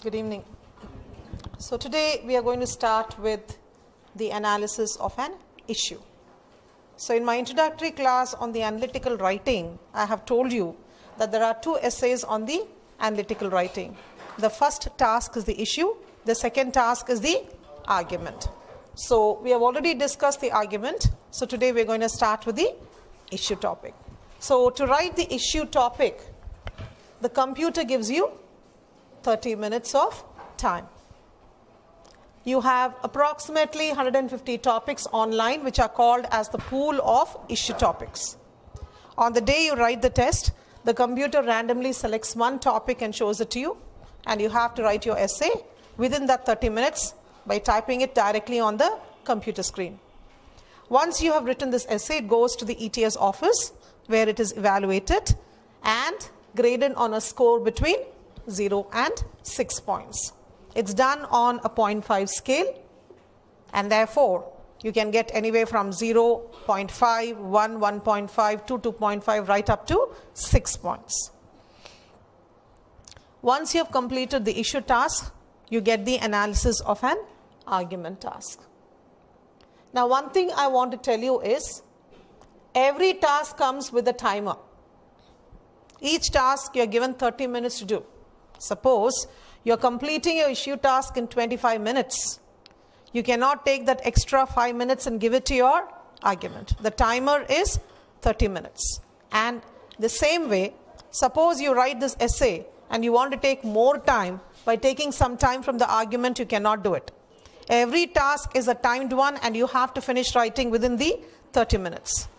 Good evening. So today we are going to start with the analysis of an issue. So in my introductory class on the analytical writing, I have told you that there are two essays on the analytical writing. The first task is the issue. The second task is the argument. So we have already discussed the argument. So today we are going to start with the issue topic. So to write the issue topic, the computer gives you 30 minutes of time. You have approximately 150 topics online which are called as the pool of issue topics. On the day you write the test, the computer randomly selects one topic and shows it to you, and you have to write your essay within that 30 minutes by typing it directly on the computer screen. Once you have written this essay, it goes to the ETS office where it is evaluated and graded on a score between 0 and 6 points. It's done on a 0.5 scale, and therefore you can get anywhere from 0.5, 1, 1.5, 2, 2.5, right up to 6 points. Once you have completed the issue task, you get the analysis of an argument task. Now, one thing I want to tell you is every task comes with a timer. Each task you are given 30 minutes to do. Suppose you are completing your issue task in 25 minutes. You cannot take that extra 5 minutes and give it to your argument. The timer is 30 minutes. And the same way, suppose you write this essay and you want to take more time by taking some time from the argument, you cannot do it. Every task is a timed one and you have to finish writing within the 30 minutes.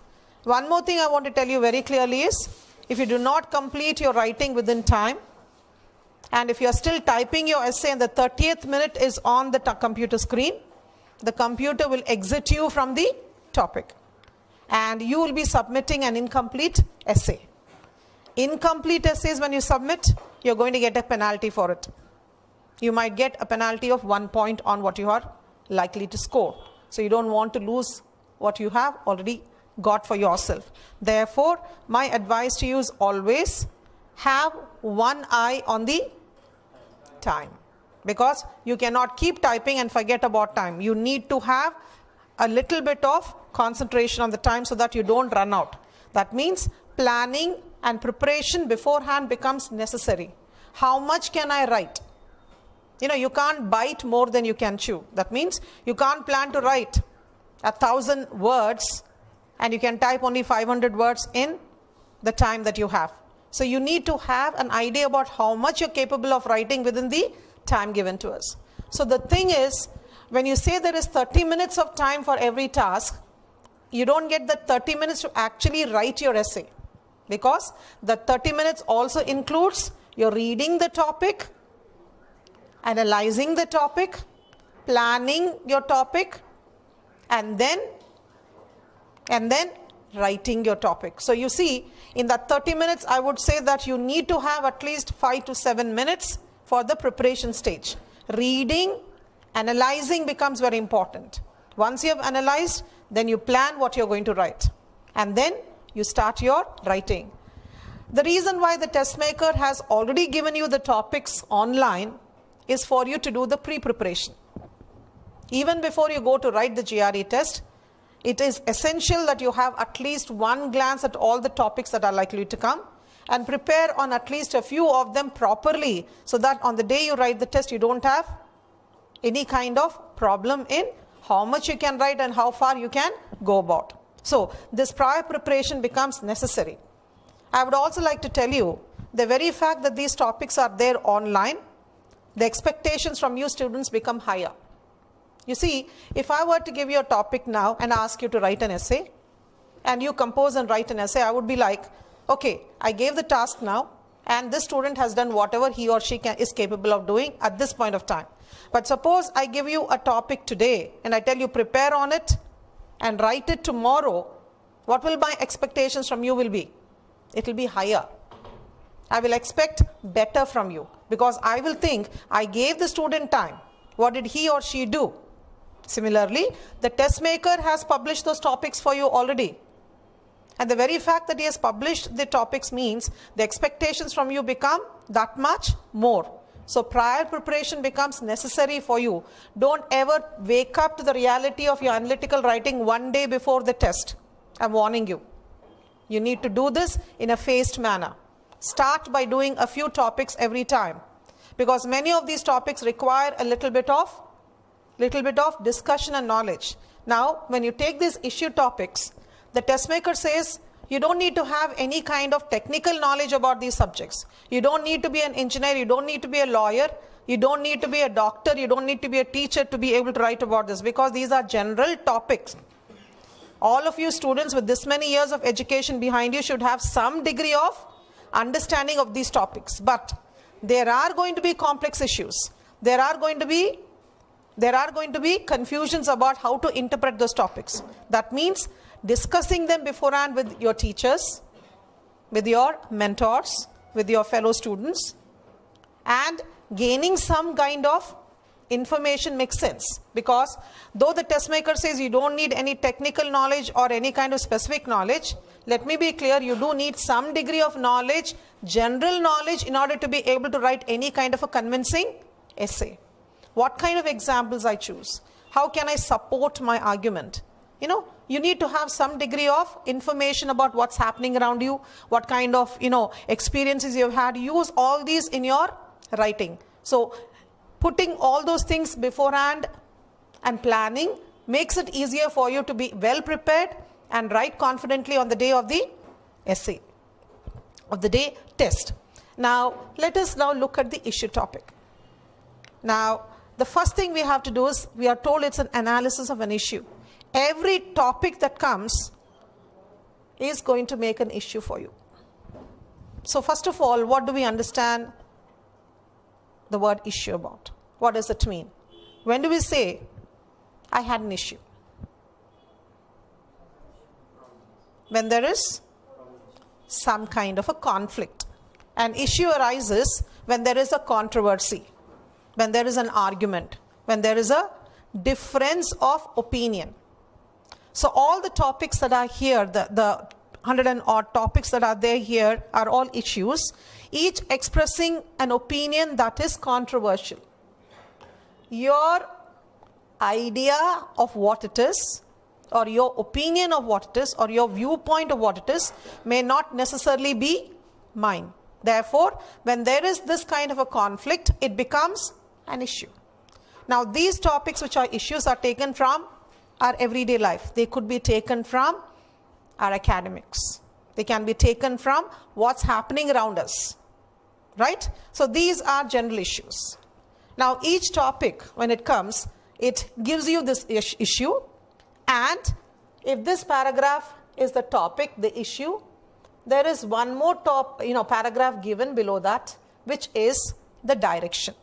One more thing I want to tell you very clearly is, if you do not complete your writing within time, and if you are still typing your essay and the 30th minute is on the computer screen, the computer will exit you from the topic and you will be submitting an incomplete essay. Incomplete essays, when you submit, you're going to get a penalty for it. You might get a penalty of 1 point on what you are likely to score. So you don't want to lose what you have already got for yourself. Therefore, my advice to you is always have one eye on the time, because you cannot keep typing and forget about time. You need to have a little bit of concentration on the time so that you don't run out. That means planning and preparation beforehand becomes necessary. How much can I write? You can't bite more than you can chew. That means you can't plan to write 1,000 words and you can type only 500 words in the time that you have. So you need to have an idea about how much you're capable of writing within the time given to us. So the thing is, when you say there is 30 minutes of time for every task, you don't get the 30 minutes to actually write your essay, because the 30 minutes also includes your reading the topic, analyzing the topic, planning your topic, and then writing your topic. So you see, in that 30 minutes, I would say that you need to have at least 5 to 7 minutes for the preparation stage. Reading, analyzing becomes very important. Once you have analyzed, then you plan what you're going to write. And then you start your writing. The reason why the test maker has already given you the topics online is for you to do the pre-preparation. Even before you go to write the GRE test, it is essential that you have at least one glance at all the topics that are likely to come and prepare on at least a few of them properly, so that on the day you write the test, you don't have any kind of problem in how much you can write and how far you can go about. So this prior preparation becomes necessary. I would also like to tell you, the very fact that these topics are there online, the expectations from you students become higher. You see, if I were to give you a topic now and ask you to write an essay, and you compose and write an essay, I would be like, okay, I gave the task now, and this student has done whatever he or she is capable of doing at this point of time. But suppose I give you a topic today, and I tell you prepare on it and write it tomorrow, what will my expectations from you will be? It will be higher. I will expect better from you, because I will think I gave the student time. What did he or she do? Similarly, the test maker has published those topics for you already. And the very fact that he has published the topics means the expectations from you become that much more. So prior preparation becomes necessary for you. Don't ever wake up to the reality of your analytical writing one day before the test. I'm warning you. You need to do this in a phased manner. Start by doing a few topics every time, because many of these topics require a little bit of discussion and knowledge. Now, when you take these issue topics, the test maker says you don't need to have any kind of technical knowledge about these subjects. You don't need to be an engineer, you don't need to be a lawyer, you don't need to be a doctor, you don't need to be a teacher to be able to write about this, because these are general topics. All of you students with this many years of education behind you should have some degree of understanding of these topics. But there are going to be complex issues. There are going to be confusions about how to interpret those topics. That means discussing them beforehand with your teachers, with your mentors, with your fellow students, and gaining some kind of information makes sense. Because though the test maker says you don't need any technical knowledge or any kind of specific knowledge, let me be clear, you do need some degree of knowledge, general knowledge, in order to be able to write any kind of a convincing essay. What kind of examples I choose? How can I support my argument? You need to have some degree of information about what's happening around you, what kind of, experiences you've had. Use all these in your writing. So putting all those things beforehand and planning makes it easier for you to be well prepared and write confidently on the day of the essay, of the day test. Now, let us now look at the issue topic. Now, the first thing we have to do is, we are told it's an analysis of an issue. Every topic that comes is going to make an issue for you. So first of all, what do we understand the word issue about? What does it mean? When do we say, I had an issue? When there is some kind of a conflict. An issue arises when there is a controversy, when there is an argument, when there is a difference of opinion. So all the topics that are here, the 100 and odd topics that are there here, are all issues, each expressing an opinion that is controversial. Your idea of what it is, or your opinion of what it is, or your viewpoint of what it is, may not necessarily be mine. Therefore, when there is this kind of a conflict, it becomes an issue. Now, these topics which are issues are taken from our everyday life. They could be taken from our academics. They can be taken from what's happening around us. Right? So these are general issues. Now, each topic, when it comes, it gives you this issue, and if this paragraph is the topic, the issue, there is one more paragraph given below that, which is the direction.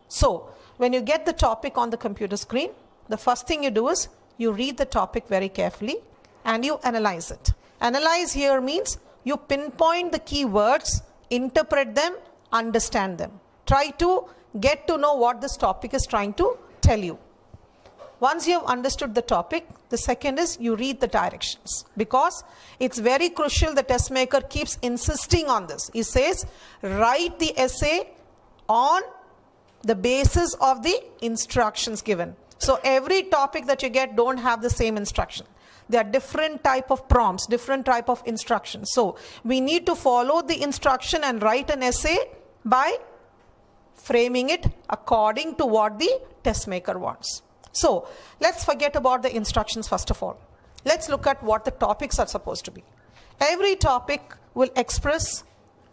So when you get the topic on the computer screen, the first thing you do is you read the topic very carefully and you analyze it. Analyze here means you pinpoint the key words, interpret them, understand them. Try to get to know what this topic is trying to tell you. Once you have understood the topic, the second is you read the directions, because it's very crucial. The test maker keeps insisting on this. He says, write the essay on the basis of the instructions given. So every topic that you get don't have the same instruction. There are different type of prompts, different type of instructions. So we need to follow the instruction and write an essay by framing it according to what the test maker wants. So let's forget about the instructions first of all. Let's look at what the topics are supposed to be. Every topic will express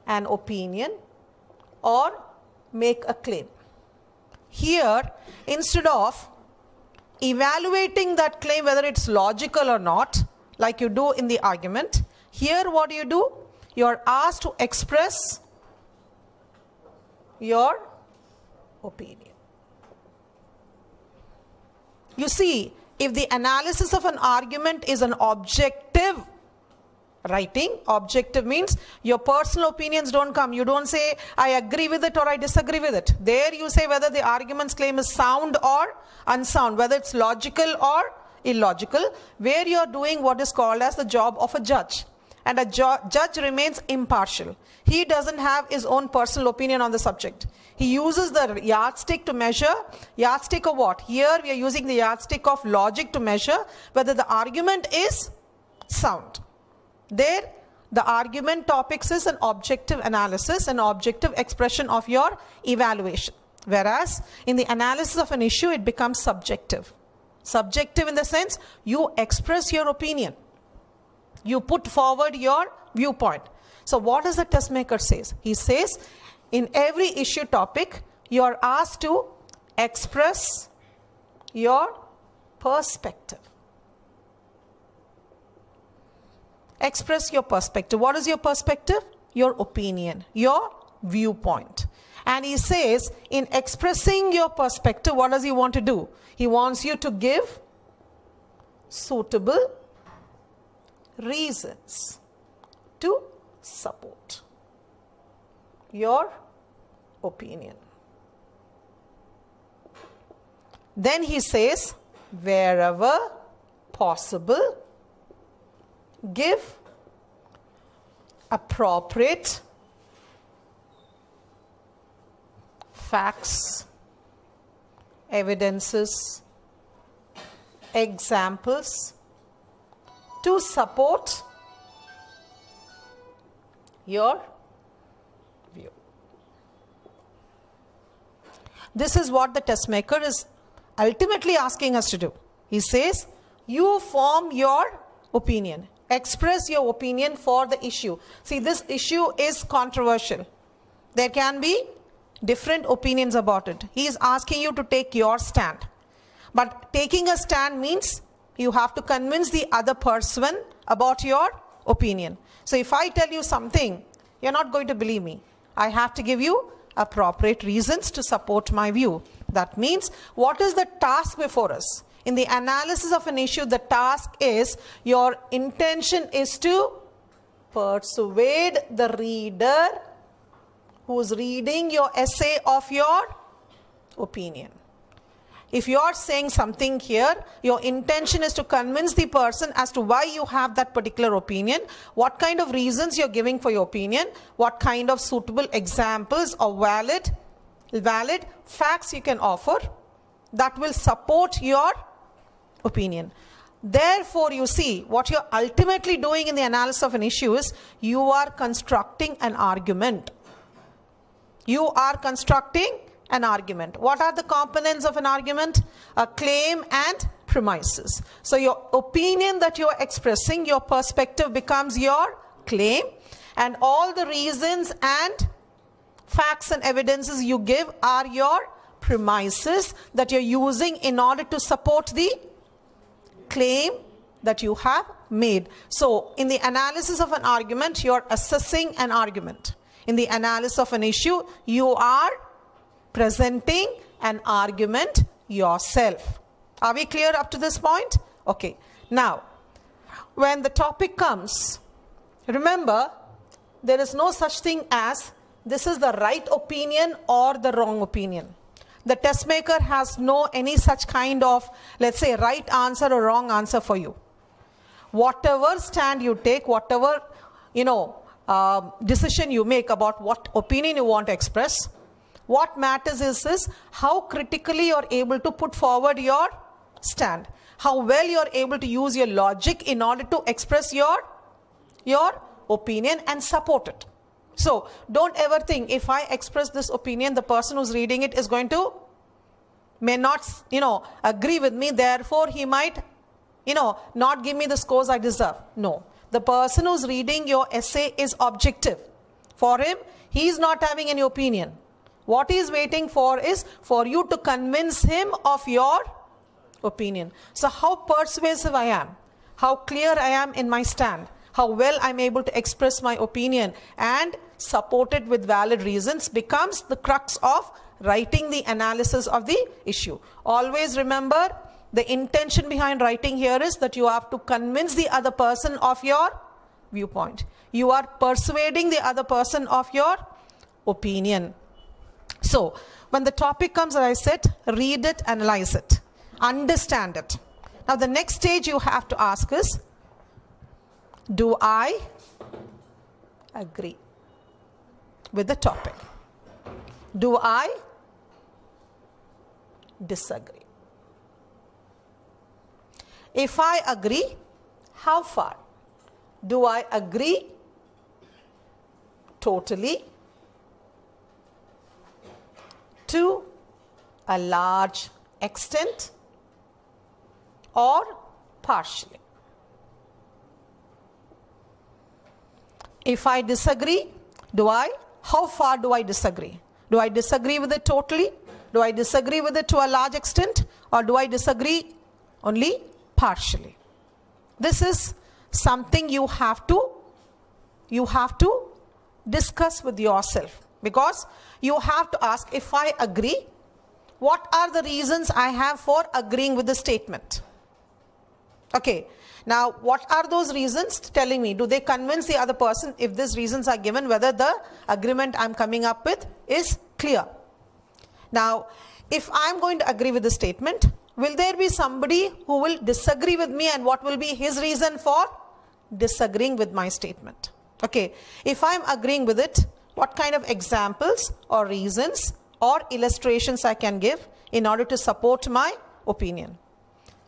an opinion or make a claim. Here, instead of evaluating that claim whether it's logical or not, like you do in the argument, here what do? You are asked to express your opinion. You see, if the analysis of an argument is an objective writing, objective means your personal opinions don't come. You don't say, I agree with it or I disagree with it. There you say whether the argument's claim is sound or unsound, whether it's logical or illogical, where you're doing what is called as the job of a judge. and a judge remains impartial. He doesn't have his own personal opinion on the subject. He uses the yardstick to measure. Yardstick of what? Here we are using the yardstick of logic to measure whether the argument is sound. There, the argument topics is an objective analysis, an objective expression of your evaluation. Whereas in the analysis of an issue, it becomes subjective. Subjective in the sense you express your opinion. You put forward your viewpoint. So what does the test maker says? He says in every issue topic, you are asked to express your perspective. Express your perspective. What is your perspective? Your opinion, your viewpoint. And he says, in expressing your perspective, what does he want to do? He wants you to give suitable reasons to support your opinion. Then he says, wherever possible, give appropriate facts, evidences, examples to support your view. This is what the test maker is ultimately asking us to do. He says, you form your opinion. Express your opinion for the issue. See, this issue is controversial. There can be different opinions about it. He is asking you to take your stand. But taking a stand means you have to convince the other person about your opinion. So if I tell you something, you're not going to believe me. I have to give you appropriate reasons to support my view. That means, what is the task before us? In the analysis of an issue, the task is, your intention is to persuade the reader who's reading your essay of your opinion. If you are saying something here, your intention is to convince the person as to why you have that particular opinion, what kind of reasons you're giving for your opinion, what kind of suitable examples or valid facts you can offer that will support your opinion. Therefore, you see, what you're ultimately doing in the analysis of an issue is, you are constructing an argument. You are constructing an argument. What are the components of an argument? A claim and premises. So your opinion that you are expressing, your perspective becomes your claim, and all the reasons and facts and evidences you give are your premises that you're using in order to support the claim that you have made. So in the analysis of an argument, you're assessing an argument. In the analysis of an issue, you are presenting an argument yourself. Are we clear up to this point? Okay. Now, when the topic comes, remember, there is no such thing as this is the right opinion or the wrong opinion. The test maker has no any such kind of, let's say, right answer or wrong answer for you. Whatever stand you take, whatever, decision you make about what opinion you want to express, what matters is how critically you're able to put forward your stand, how well you're able to use your logic in order to express your opinion and support it. So don't ever think, if I express this opinion, the person who's reading it is going to, may not, agree with me, therefore he might, not give me the scores I deserve. No. The person who's reading your essay is objective. For him, he is not having any opinion. What he is waiting for is for you to convince him of your opinion. So how persuasive I am, how clear I am in my stand, how well I'm able to express my opinion and support it with valid reasons becomes the crux of writing the analysis of the issue. Always remember, the intention behind writing here is that you have to convince the other person of your viewpoint. You are persuading the other person of your opinion. So, when the topic comes, as I said, read it, analyze it, understand it. Now, the next stage you have to ask is, do I agree with the topic? Do I disagree? If I agree, how far? Do I agree totally, to a large extent, or partially? If I disagree, how far do I disagree? Do I disagree with it totally? Do I disagree with it to a large extent? Or do I disagree only partially? This is something you have to discuss with yourself, because you have to ask, if I agree, what are the reasons I have for agreeing with the statement? Okay, now what are those reasons telling me? Do they convince the other person, if these reasons are given, whether the agreement I'm coming up with is clear? Now, if I'm going to agree with the statement, will there be somebody who will disagree with me, and what will be his reason for disagreeing with my statement? Okay, if I'm agreeing with it, what kind of examples or reasons or illustrations I can give in order to support my opinion?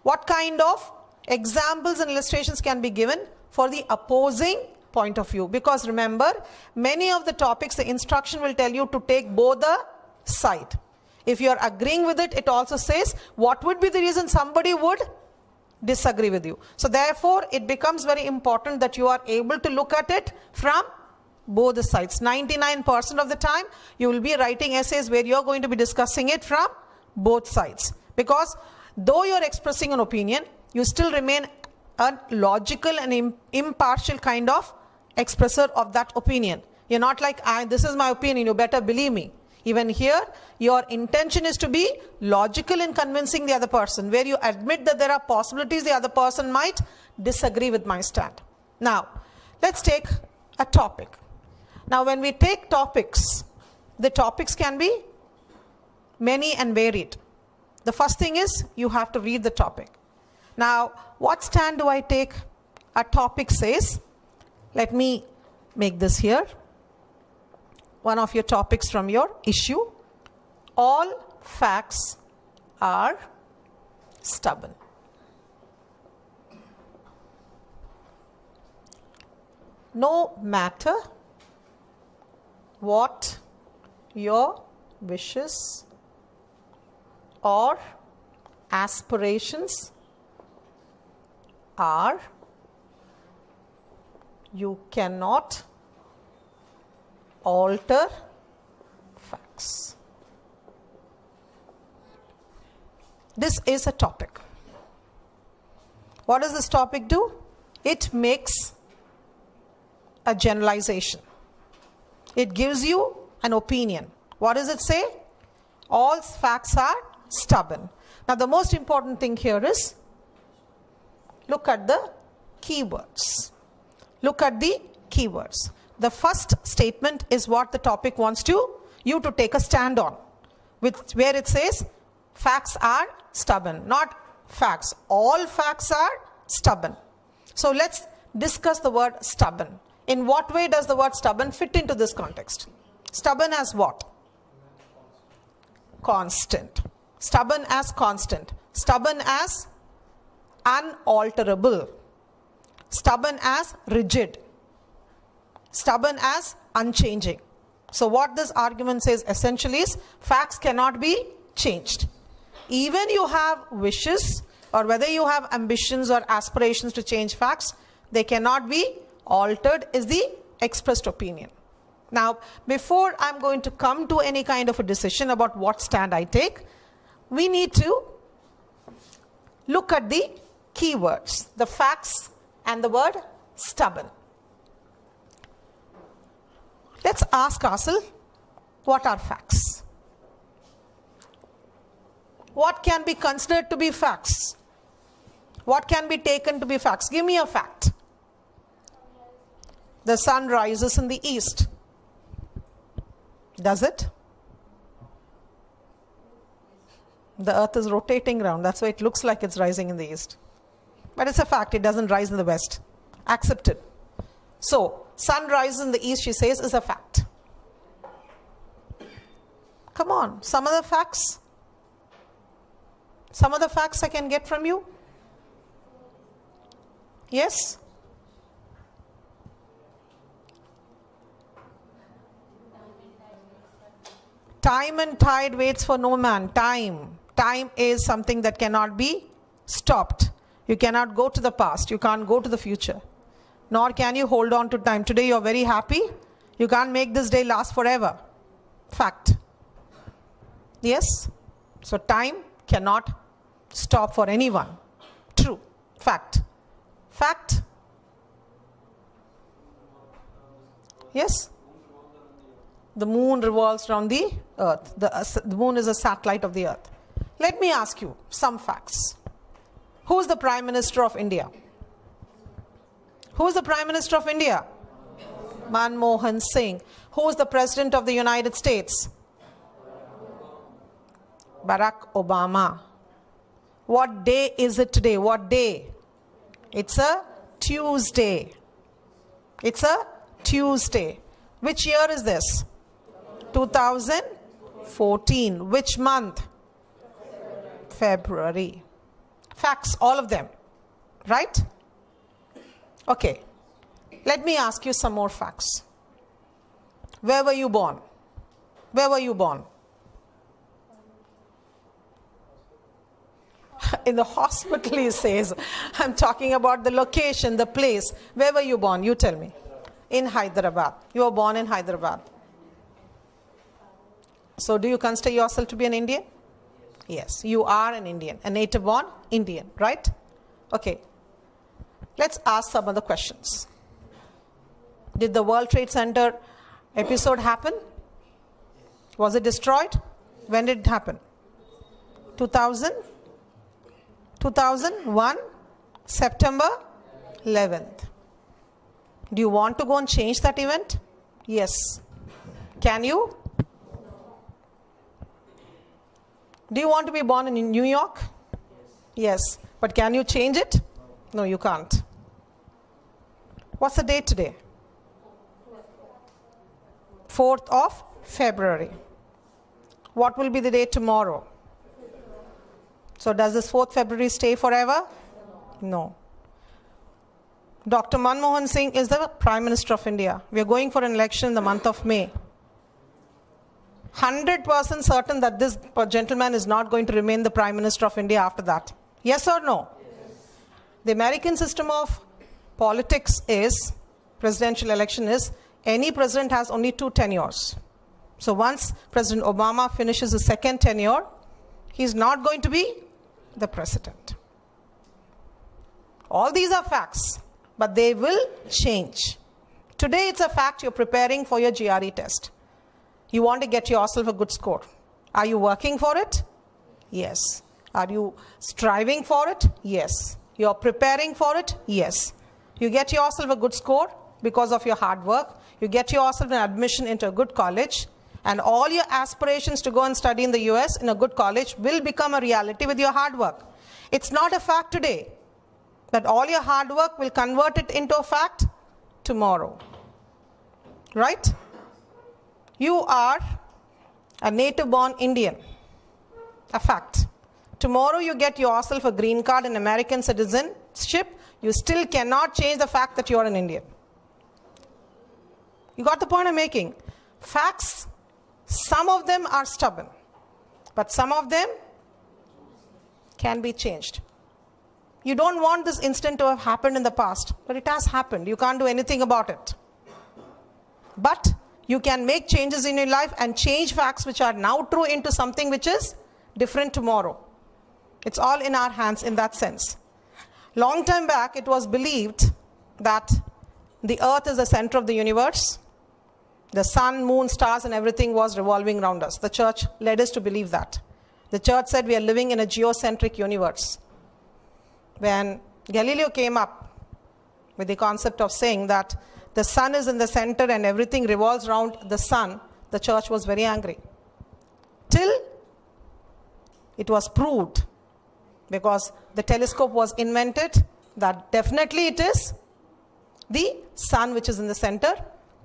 What kind of examples and illustrations can be given for the opposing point of view? Because remember, many of the topics, the instruction will tell you to take both the side. If you are agreeing with it, it also says what would be the reason somebody would disagree with you. So therefore, it becomes very important that you are able to look at it from both the sides. 99% of the time, you will be writing essays where you are going to be discussing it from both sides. Because though you are expressing an opinion, you still remain a logical and impartial kind of expresser of that opinion. You're not like, this is my opinion, you better believe me. Even here, your intention is to be logical in convincing the other person, where you admit that there are possibilities the other person might disagree with my stand. Now, let's take a topic. Now, when we take topics, the topics can be many and varied. The first thing is, you have to read the topic. Now, what stand do I take? A topic says, let me make this here, one of your topics from your issue: all facts are stubborn. No matter what your wishes or aspirations are, you cannot alter facts. This is a topic. What does this topic do? It makes a generalization. It gives you an opinion. What does it say? All facts are stubborn. Now, the most important thing here is, look at the keywords. Look at the keywords. The first statement is what the topic wants you to take a stand on, where it says facts are stubborn, not facts. All facts are stubborn. So let's discuss the word stubborn. In what way does the word stubborn fit into this context? Stubborn as what? Constant. Stubborn as constant. Stubborn as unalterable. Stubborn as rigid. Stubborn as unchanging. So what this argument says essentially is, facts cannot be changed. Even you have wishes, or whether you have ambitions or aspirations to change facts, they cannot be altered, is the expressed opinion. Now, before I'm going to come to any kind of a decision about what stand I take, we need to look at the keywords, the facts and the word stubborn. Let's ask ourselves, what are facts? What can be considered to be facts? What can be taken to be facts? Give me a fact. The sun rises in the east. Does it? The earth is rotating around. That's why it looks like it's rising in the east. But it's a fact. It doesn't rise in the west. Accepted. So, sun rises in the east, she says, is a fact. Come on, some other facts? Some other facts I can get from you? Yes? Time and tide waits for no man. Time. Time is something that cannot be stopped. You cannot go to the past. You can't go to the future. Nor can you hold on to time. Today you are very happy. You can't make this day last forever. Fact. Yes? So time cannot stop for anyone. True. Fact. Fact. Yes? The moon revolves around the earth. The moon is a satellite of the earth. Let me ask you some facts. Who is the Prime Minister of India? Who is the Prime Minister of India? Manmohan Singh. Who is the President of the United States? Barack Obama. What day is it today? What day? It's a Tuesday. It's a Tuesday. Which year is this? 2014. Which month? February. Facts, all of them. Right? Okay. Let me ask you some more facts. Where were you born? Where were you born? In the hospital, he says. I'm talking about the location, the place. Where were you born? You tell me. In Hyderabad. You were born in Hyderabad. So do you consider yourself to be an Indian? Yes, you are an Indian, a native born Indian, right? Okay. Let's ask some other questions. Did the World Trade Center episode happen? Was it destroyed? When did it happen? 2001, September 11th. Do you want to go and change that event? Yes. Can you? Do you want to be born in New York? Yes. But can you change it? No, you can't. What's the date today? 4th of February. What will be the date tomorrow? So does this 4th February stay forever? No. Dr. Manmohan Singh is the Prime Minister of India. We are going for an election in the month of May. 100% certain that this gentleman is not going to remain the Prime Minister of India after that. Yes or no? Yes. The American system of politics is, presidential election is, any president has only 2 tenures. So once President Obama finishes his second tenure, he's not going to be the president. All these are facts, but they will change. Today it's a fact you're preparing for your GRE test. You want to get yourself a good score. Are you working for it? Yes. Are you striving for it? Yes. You're preparing for it? Yes. You get yourself a good score because of your hard work. You get yourself an admission into a good college, and all your aspirations to go and study in the US in a good college will become a reality with your hard work. It's not a fact today, but all your hard work will convert it into a fact tomorrow. Right? You are a native-born Indian. A fact. Tomorrow you get yourself a green card and American citizenship. You still cannot change the fact that you are an Indian. You got the point I'm making? Facts, some of them are stubborn, but some of them can be changed. You don't want this incident to have happened in the past, but it has happened. You can't do anything about it. But you can make changes in your life and change facts which are now true into something which is different tomorrow. It's all in our hands in that sense. Long time back, it was believed that the earth is the center of the universe. The sun, moon, stars and everything was revolving around us. The church led us to believe that. The church said we are living in a geocentric universe. When Galileo came up with the concept of saying that the sun is in the center and everything revolves around the sun, the church was very angry. Till it was proved, because the telescope was invented, that definitely it is the sun which is in the center.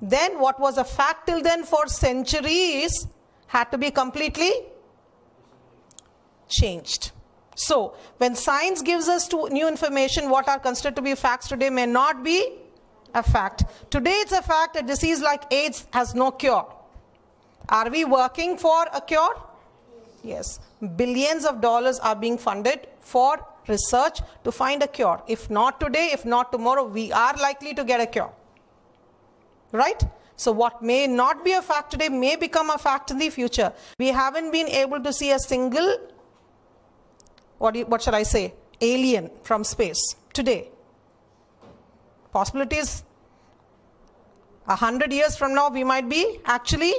Then what was a fact till then for centuries had to be completely changed. So when science gives us new information, what are considered to be facts today may not be a fact. Today it's a fact a disease like AIDS has no cure. Are we working for a cure? Yes. Billions of dollars are being funded for research to find a cure. If not today, if not tomorrow, we are likely to get a cure. Right? So what may not be a fact today may become a fact in the future. We haven't been able to see a single, what shall I say, alien from space today. Possibilities, 100 years from now we might be actually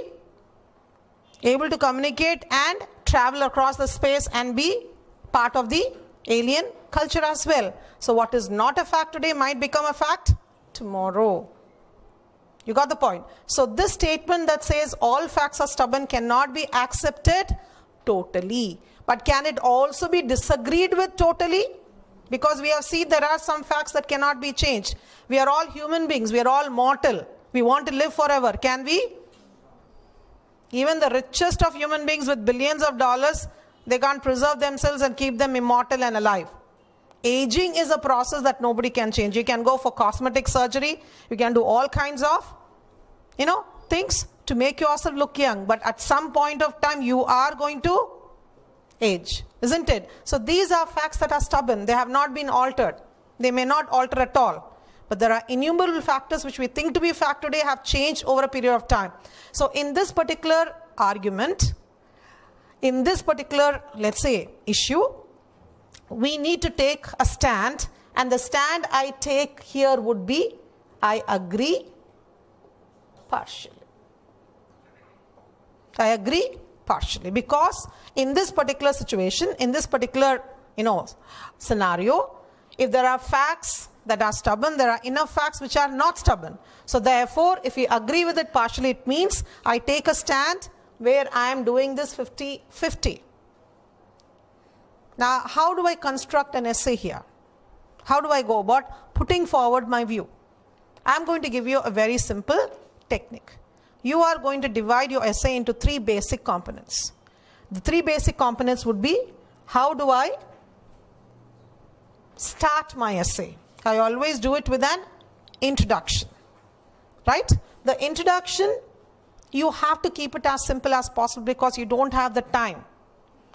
able to communicate and travel across the space and be part of the alien culture as well. So what is not a fact today might become a fact tomorrow. You got the point? So this statement that says all facts are stubborn cannot be accepted totally. But can it also be disagreed with totally? Because we have seen there are some facts that cannot be changed. We are all human beings. We are all mortal. We want to live forever. Can we? Even the richest of human beings with billions of dollars, they can't preserve themselves and keep them immortal and alive. Aging is a process that nobody can change. You can go for cosmetic surgery. You can do all kinds of, things to make yourself look young. But at some point of time, you are going to age, isn't it? So these are facts that are stubborn. They have not been altered. They may not alter at all. But there are innumerable factors which we think to be fact today have changed over a period of time. So in this particular argument, in this particular, let's say, issue, we need to take a stand. And the stand I take here would be, I agree partially. I agree partially. Because in this particular situation, in this particular, scenario, if there are facts that are stubborn, there are enough facts which are not stubborn. So therefore, if we agree with it partially, it means I take a stand where I am doing this 50-50. Now, how do I construct an essay here? How do I go about putting forward my view? I'm going to give you a very simple technique. You are going to divide your essay into 3 basic components. The 3 basic components would be, how do I start my essay? I always do it with an introduction, right? The introduction, you have to keep it as simple as possible because you don't have the time.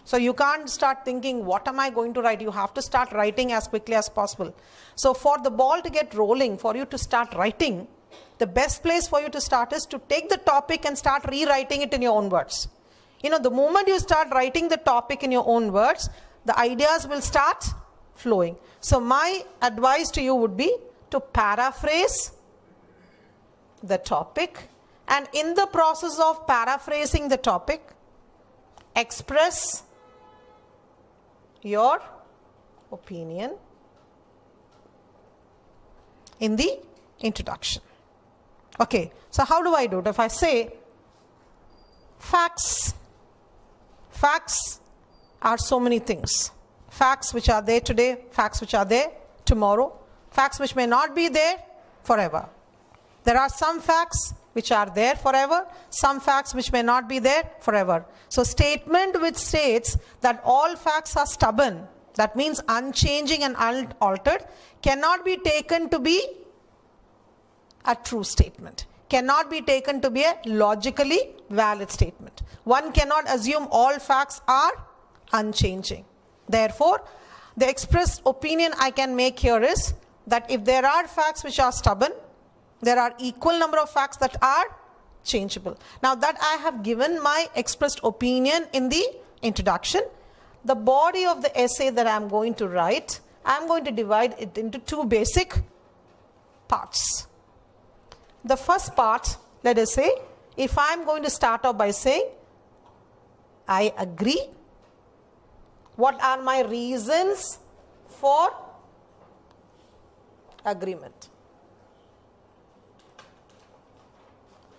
So you can't start thinking, what am I going to write? You have to start writing as quickly as possible. So for the ball to get rolling, for you to start writing, the best place for you to start is to take the topic and start rewriting it in your own words. The moment you start writing the topic in your own words, the ideas will start flowing. So my advice to you would be to paraphrase the topic, and in the process of paraphrasing the topic, express your opinion in the introduction. Okay, so how do I do it? If I say facts are so many things. Facts which are there today, facts which are there tomorrow, facts which may not be there forever. There are some facts which are there forever, some facts which may not be there forever. So statement which states that all facts are stubborn, that means unchanging and unaltered, cannot be taken to be a true statement, cannot be taken to be a logically valid statement. One cannot assume all facts are unchanging. Therefore, the expressed opinion I can make here is that if there are facts which are stubborn, there are equal number of facts that are changeable. Now that I have given my expressed opinion in the introduction, the body of the essay that I am going to write, I am going to divide it into 2 basic parts. The first part, let us say, if I am going to start off by saying, I agree. What are my reasons for agreement?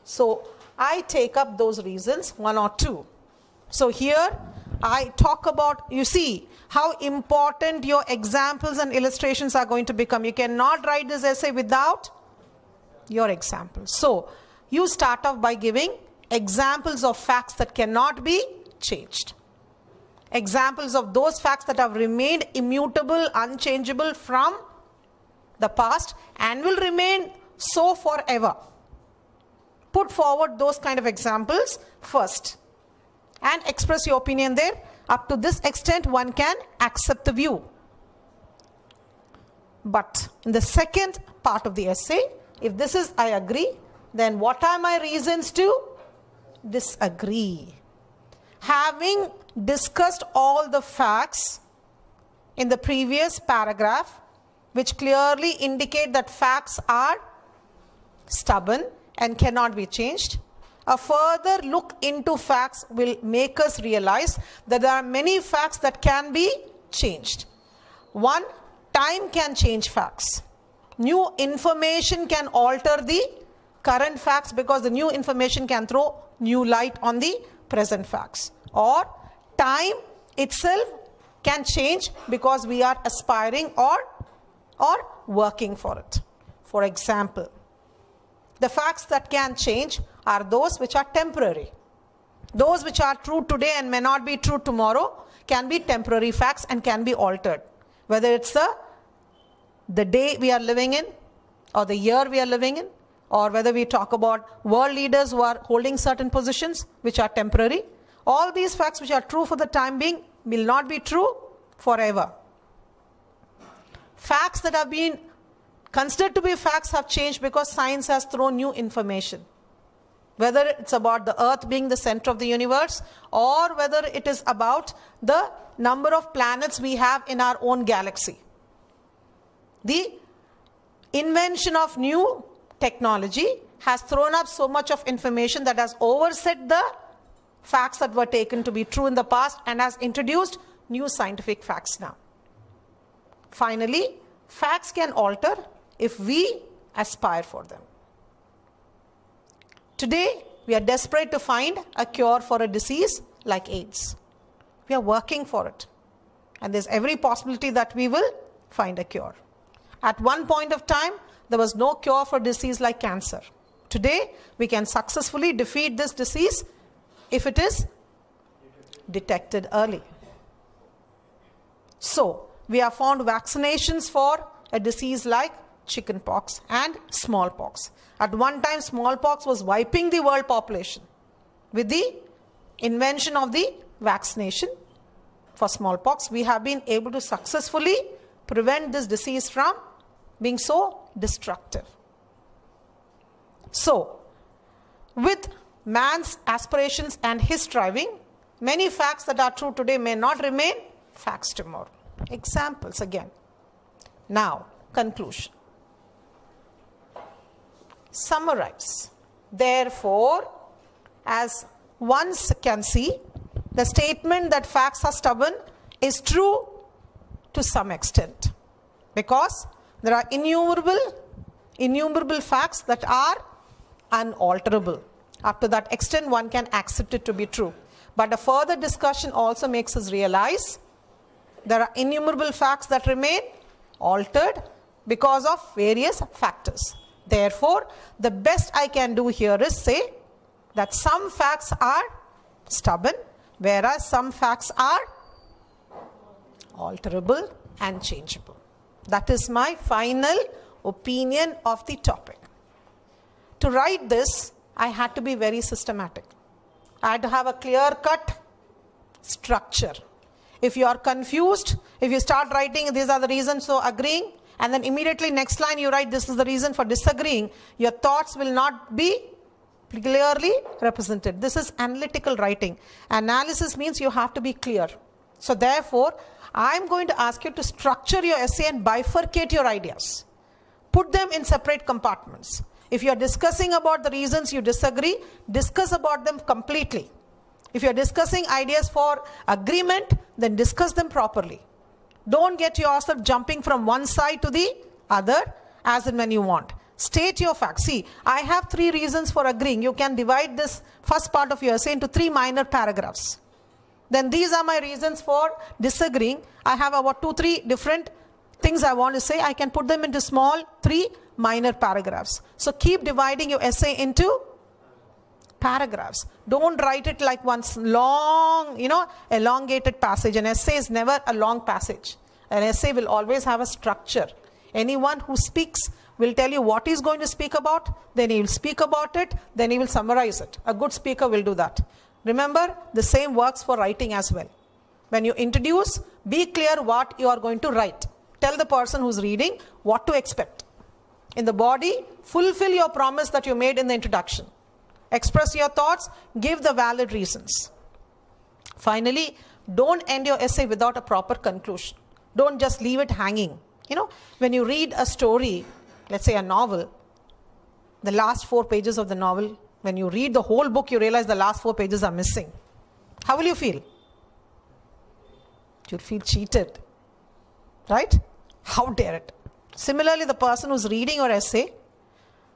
So I take up those reasons, 1 or 2. So here I talk about, you see how important your examples and illustrations are going to become. You cannot write this essay without your examples. So, you start off by giving examples of facts that cannot be changed. Examples of those facts that have remained immutable, unchangeable from the past and will remain so forever. Put forward those kind of examples first and express your opinion there. Up to this extent, one can accept the view. But in the second part of the essay, if this is I agree, then what are my reasons to disagree? Having discussed all the facts in the previous paragraph, which clearly indicate that facts are stubborn and cannot be changed, a further look into facts will make us realize that there are many facts that can be changed. One, time can change facts. New information can alter the current facts because the new information can throw new light on the present facts. Or time itself can change because we are aspiring or working for it. For example, the facts that can change are those which are temporary. Those which are true today and may not be true tomorrow can be temporary facts and can be altered. Whether it's the day we are living in, or the year we are living in, or whether we talk about world leaders who are holding certain positions which are temporary. All these facts which are true for the time being will not be true forever. Facts that have been considered to be facts have changed because science has thrown new information. Whether it's about the earth being the center of the universe, or whether it is about the number of planets we have in our own galaxy. The invention of new technology has thrown up so much of information that has overset the facts that were taken to be true in the past and has introduced new scientific facts now. Finally, facts can alter if we aspire for them. Today, we are desperate to find a cure for a disease like AIDS. We are working for it. And there's every possibility that we will find a cure. At one point of time, there was no cure for disease like cancer. Today, we can successfully defeat this disease if it is detected early. So, we have found vaccinations for a disease like chickenpox and smallpox. At one time, smallpox was wiping the world population. With the invention of the vaccination for smallpox, we have been able to successfully prevent this disease from being so destructive. So, with man's aspirations and his striving, many facts that are true today may not remain facts tomorrow. Examples again. Now, conclusion. Summarize. Therefore, as one can see, the statement that facts are stubborn is true to some extent, because there are innumerable facts that are unalterable. Up to that extent, one can accept it to be true. But a further discussion also makes us realize there are innumerable facts that remain altered because of various factors. Therefore, the best I can do here is say that some facts are stubborn, whereas some facts are alterable and changeable. That is my final opinion of the topic. To write this, I had to be very systematic. I had to have a clear-cut structure. If you are confused, if you start writing, these are the reasons for agreeing, and then immediately next line you write, this is the reason for disagreeing, your thoughts will not be clearly represented. This is analytical writing. Analysis means you have to be clear. So therefore, I am going to ask you to structure your essay and bifurcate your ideas. Put them in separate compartments. If you are discussing about the reasons you disagree, discuss about them completely. If you are discussing ideas for agreement, then discuss them properly. Don't get yourself jumping from one side to the other as and when you want. State your facts. See, I have 3 reasons for agreeing. You can divide this first part of your essay into 3 minor paragraphs. Then these are my reasons for disagreeing. I have about 2-3 different things I want to say. I can put them into small 3 minor paragraphs. So keep dividing your essay into paragraphs. Don't write it like one long, elongated passage. An essay is never a long passage. An essay will always have a structure. Anyone who speaks will tell you what he's going to speak about, then he will speak about it, then he will summarize it. A good speaker will do that. Remember, the same works for writing as well. When you introduce, be clear what you are going to write. Tell the person who's reading what to expect. In the body, fulfill your promise that you made in the introduction. Express your thoughts, give the valid reasons. Finally, don't end your essay without a proper conclusion. Don't just leave it hanging. When you read a story, let's say a novel, the last 4 pages of the novel, when you read the whole book, you realize the last 4 pages are missing. How will you feel? You'll feel cheated, right? How dare it? Similarly, the person who's reading your essay,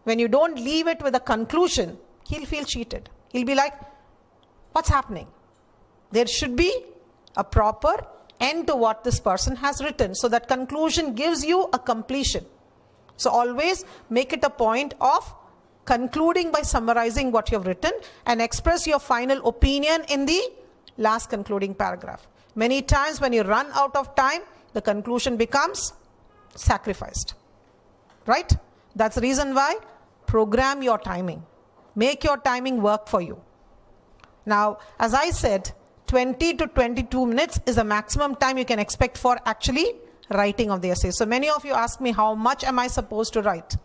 when you don't leave it with a conclusion, he'll feel cheated. He'll be like, what's happening? There should be a proper end to what this person has written. So that conclusion gives you a completion. So always make it a point of concluding by summarizing what you have written and express your final opinion in the last concluding paragraph. Many times when you run out of time, the conclusion becomes sacrificed. Right? That's the reason why program your timing. Make your timing work for you. Now, as I said, 20 to 22 minutes is the maximum time you can expect for actually writing of the essay. So many of you ask me, how much am I supposed to write?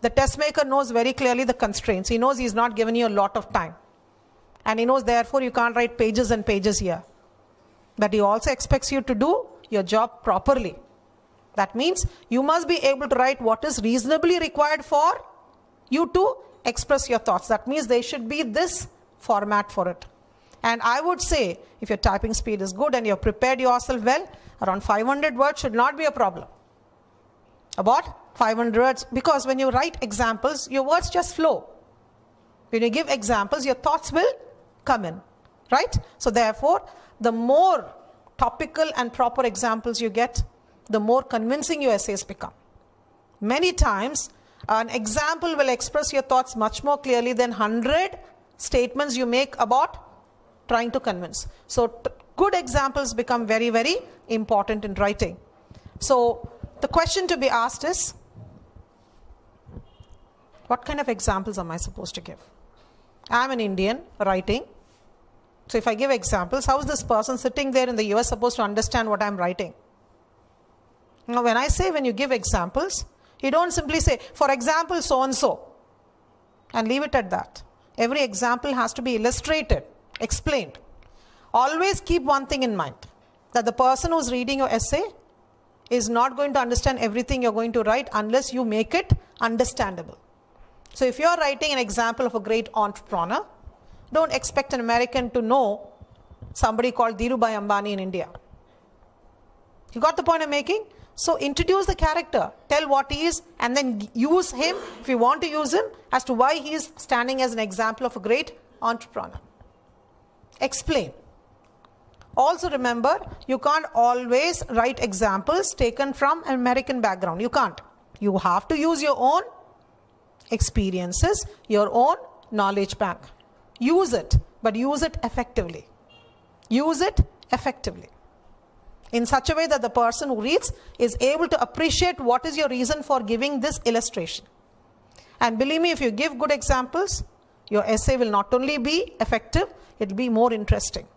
The test maker knows very clearly the constraints. He knows he's not given you a lot of time. And he knows therefore you can't write pages and pages here. But he also expects you to do your job properly. That means you must be able to write what is reasonably required for you to express your thoughts. That means there should be this format for it. And I would say, if your typing speed is good and you've prepared yourself well, around 500 words should not be a problem. About 500 words, because when you write examples, your words just flow. When you give examples, your thoughts will come in, right? So therefore, the more topical and proper examples you get, the more convincing your essays become. Many times, an example will express your thoughts much more clearly than 100 statements you make about trying to convince. So good examples become very, very important in writing. So the question to be asked is, what kind of examples am I supposed to give? I'm an Indian writing. So if I give examples, how is this person sitting there in the US supposed to understand what I'm writing? Now when I say when you give examples, you don't simply say, for example, so-and-so, and leave it at that. Every example has to be illustrated, explained. Always keep one thing in mind, that the person who's reading your essay is not going to understand everything you're going to write unless you make it understandable. So if you're writing an example of a great entrepreneur, don't expect an American to know somebody called Dhirubhai Ambani in India. You got the point I'm making? So introduce the character, tell what he is, and then use him, if you want to use him, as to why he is standing as an example of a great entrepreneur. Explain. Also remember, you can't always write examples taken from an American background. You can't. You have to use your own experiences, your own knowledge bank. Use it, but use it effectively. Use it effectively. In such a way that the person who reads is able to appreciate what is your reason for giving this illustration. And believe me, if you give good examples, your essay will not only be effective, it will be more interesting.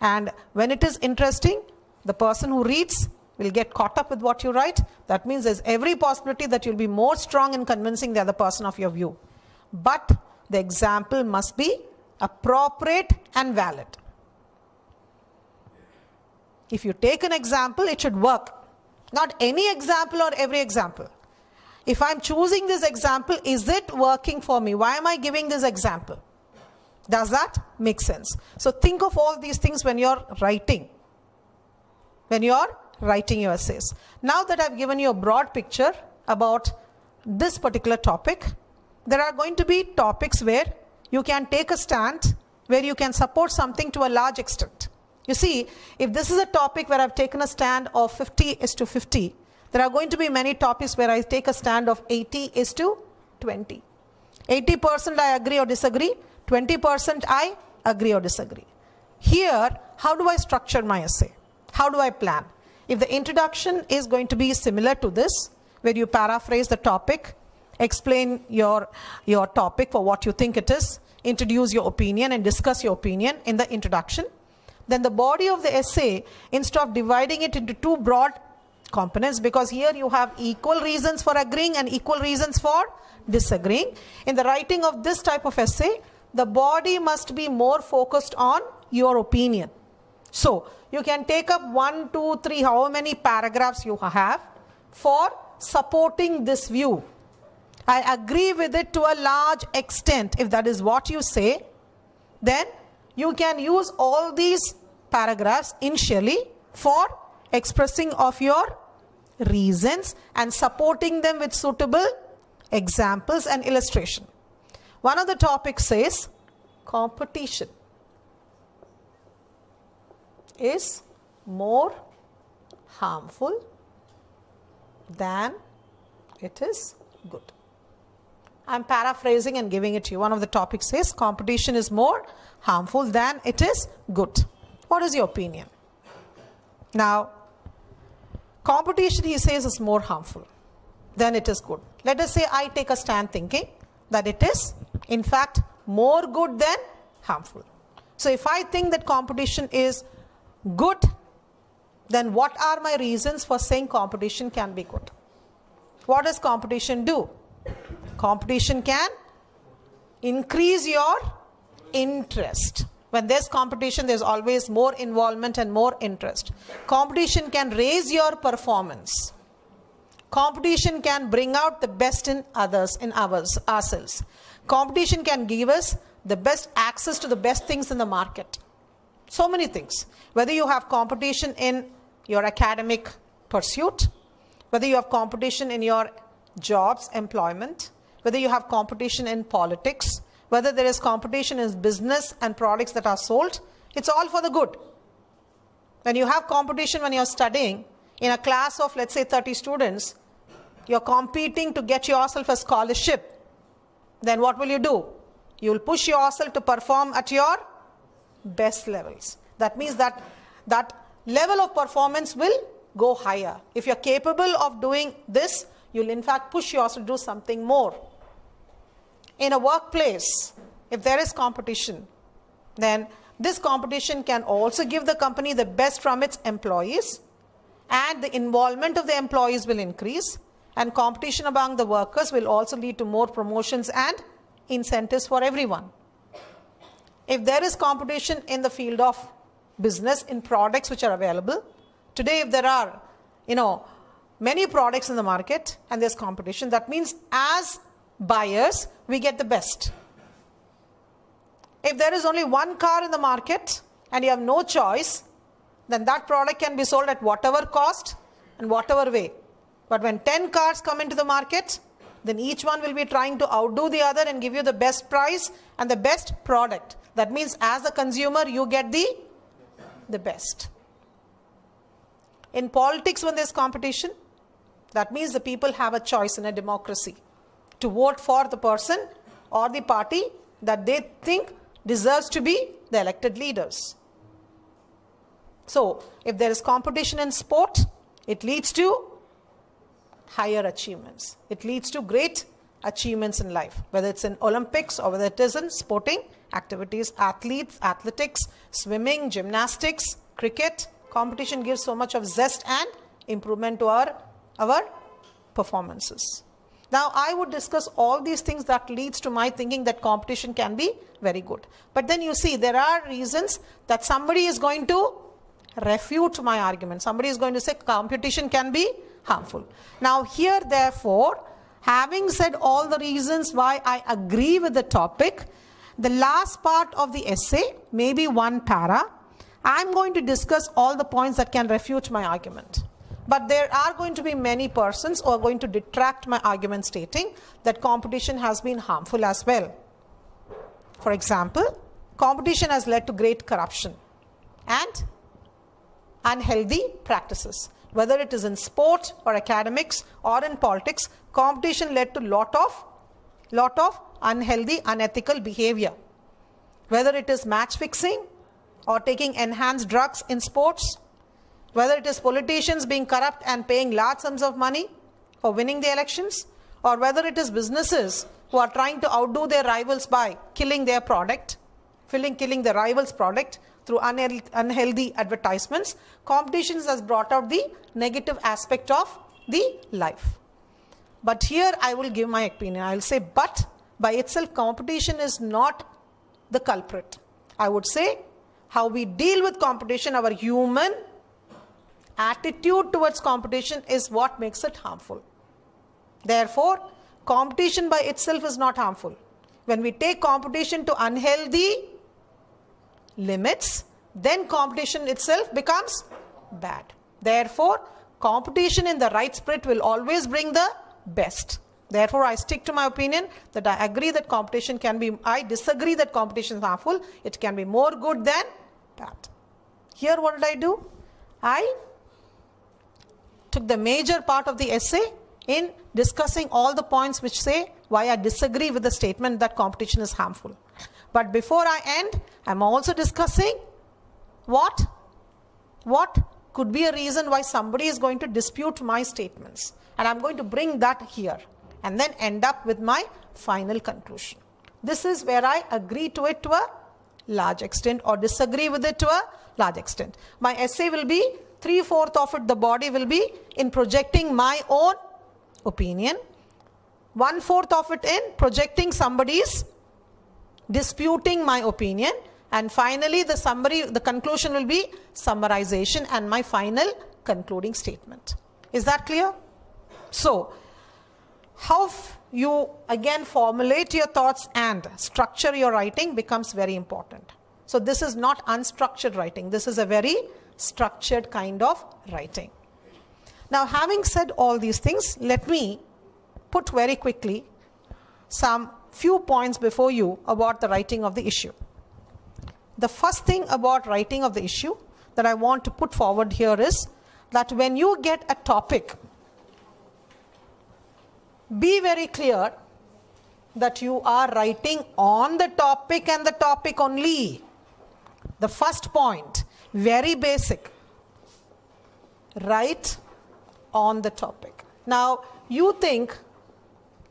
And when it is interesting, the person who reads will get caught up with what you write. That means there's every possibility that you'll be more strong in convincing the other person of your view. But the example must be appropriate and valid. If you take an example, it should work. Not any example or every example. If I'm choosing this example, is it working for me? Why am I giving this example? Does that make sense? So think of all these things when you're writing. When you're writing your essays. Now that I've given you a broad picture about this particular topic, there are going to be topics where you can take a stand, where you can support something to a large extent. You see, if this is a topic where I've taken a stand of 50:50, There are going to be many topics where I take a stand of 80:20. 80% I agree or disagree, 20% I agree or disagree. Here, how do I structure my essay? How do I plan? If the introduction is going to be similar to this, where you paraphrase the topic, explain your topic for what you think it is, introduce your opinion and discuss your opinion in the introduction, then the body of the essay, instead of dividing it into two broad components, because here you have equal reasons for agreeing and equal reasons for disagreeing. In the writing of this type of essay, the body must be more focused on your opinion. So you can take up 1, 2, 3, however many paragraphs you have for supporting this view. I agree with it to a large extent. If that is what you say, then you can use all these paragraphs initially for expressing of your reasons and supporting them with suitable examples and illustration. One of the topics says competition is more harmful than it is good. I'm paraphrasing and giving it to you. One of the topics says competition is more harmful than it is good. What is your opinion? Now, competition, he says, is more harmful than it is good. Let us say I take a stand thinking that it is, in fact, more good than harmful. So if I think that competition is good, then what are my reasons for saying competition can be good? What does competition do? Competition can increase your interest. When there's competition, there's always more involvement and more interest. Competition can raise your performance. Competition can bring out the best in others, in ourselves. Competition can give us the best access to the best things in the market. So many things. Whether you have competition in your academic pursuit, whether you have competition in your jobs, employment, whether you have competition in politics, whether there is competition in business and products that are sold, it's all for the good. When you have competition when you're studying, in a class of, let's say, 30 students, you're competing to get yourself a scholarship, then what will you do? You will push yourself to perform at your best levels. That means that level of performance will go higher. If you're capable of doing this, you'll in fact push yourself to do something more. In a workplace, if there is competition, then this competition can also give the company the best from its employees, and the involvement of the employees will increase, and competition among the workers will also lead to more promotions and incentives for everyone. If there is competition in the field of business, in products which are available, today if there are, many products in the market and there's competition, that means as buyers, we get the best. If there is only one car in the market and you have no choice, then that product can be sold at whatever cost and whatever way. But when 10 cars come into the market, then each one will be trying to outdo the other and give you the best price and the best product. That means as a consumer, you get the best. In politics, when there's competition, that means the people have a choice in a democracy to vote for the person or the party that they think deserves to be the elected leaders. So, if there is competition in sport, it leads to higher achievements. It leads to great achievements in life, whether it's in Olympics or whether it is in sporting activities, athletics, swimming, gymnastics, cricket. Competition gives so much of zest and improvement to our performances. Now, I would discuss all these things that leads to my thinking that competition can be very good. But then you see, there are reasons that somebody is going to refute my argument. Somebody is going to say competition can be harmful. Now, here, therefore, having said all the reasons why I agree with the topic, the last part of the essay, maybe one para, I'm going to discuss all the points that can refute my argument. But there are going to be many persons who are going to detract my argument stating that competition has been harmful as well. For example, competition has led to great corruption and unhealthy practices. Whether it is in sport or academics or in politics, competition led to lot of unhealthy, unethical behavior. Whether it is match fixing or taking enhanced drugs in sports, whether it is politicians being corrupt and paying large sums of money for winning the elections, or whether it is businesses who are trying to outdo their rivals by killing their product, killing the rival's product through unhealthy advertisements, competition has brought out the negative aspect of the life. But here I will give my opinion. I will say, but by itself competition is not the culprit. I would say how we deal with competition, our human attitude towards competition is what makes it harmful. Therefore, competition by itself is not harmful. When we take competition to unhealthy limits, then competition itself becomes bad. Therefore, competition in the right spirit will always bring the best. Therefore, I stick to my opinion that I agree that competition can be, I disagree that competition is harmful. It can be more good than bad. Here what did I do? I took the major part of the essay in discussing all the points which say why I disagree with the statement that competition is harmful. But before I end, I'm also discussing what could be a reason why somebody is going to dispute my statements. And I'm going to bring that here and then end up with my final conclusion. This is where I agree to it to a large extent or disagree with it to a large extent. My essay will be 3/4 of it, the body will be in projecting my own opinion, 1/4 of it in projecting somebody's disputing my opinion, and finally the summary, the conclusion will be summarization and my final concluding statement. Is that clear? So, how you again formulate your thoughts and structure your writing becomes very important. So this is not unstructured writing. This is a very structured kind of writing. Now, having said all these things, let me put very quickly some few points before you about the writing of the issue. The first thing about writing of the issue that I want to put forward here is that when you get a topic, be very clear that you are writing on the topic and the topic only. The first point, very basic. Write on the topic. Now, you think,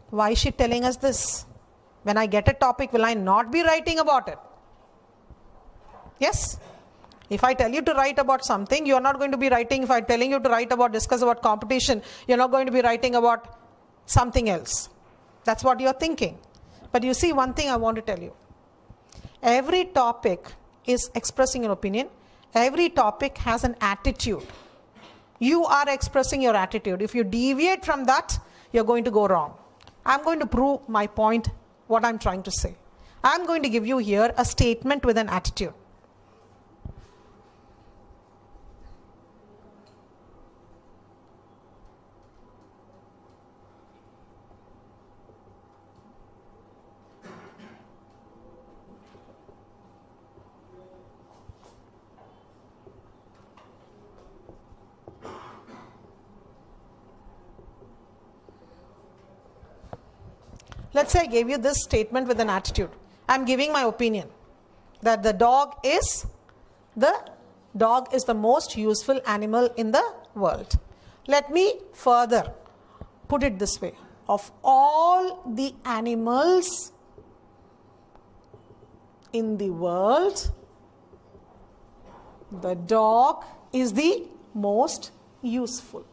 why is she telling us this? When I get a topic, will I not be writing about it? Yes? If I tell you to write about something, you are not going to be writing. If I'm telling you to write about, discuss about competition, you're not going to be writing about something else. That's what you're thinking. But you see, one thing I want to tell you. Every topic is expressing an opinion. Every topic has an attitude. You are expressing your attitude. If you deviate from that, you're going to go wrong. I'm going to prove my point, what I'm trying to say. I'm going to give you here a statement with an attitude. Let's say I gave you this statement with an attitude. I'm giving my opinion that the dog is the most useful animal in the world. Let me further put it this way. Of all the animals in the world, the dog is the most useful.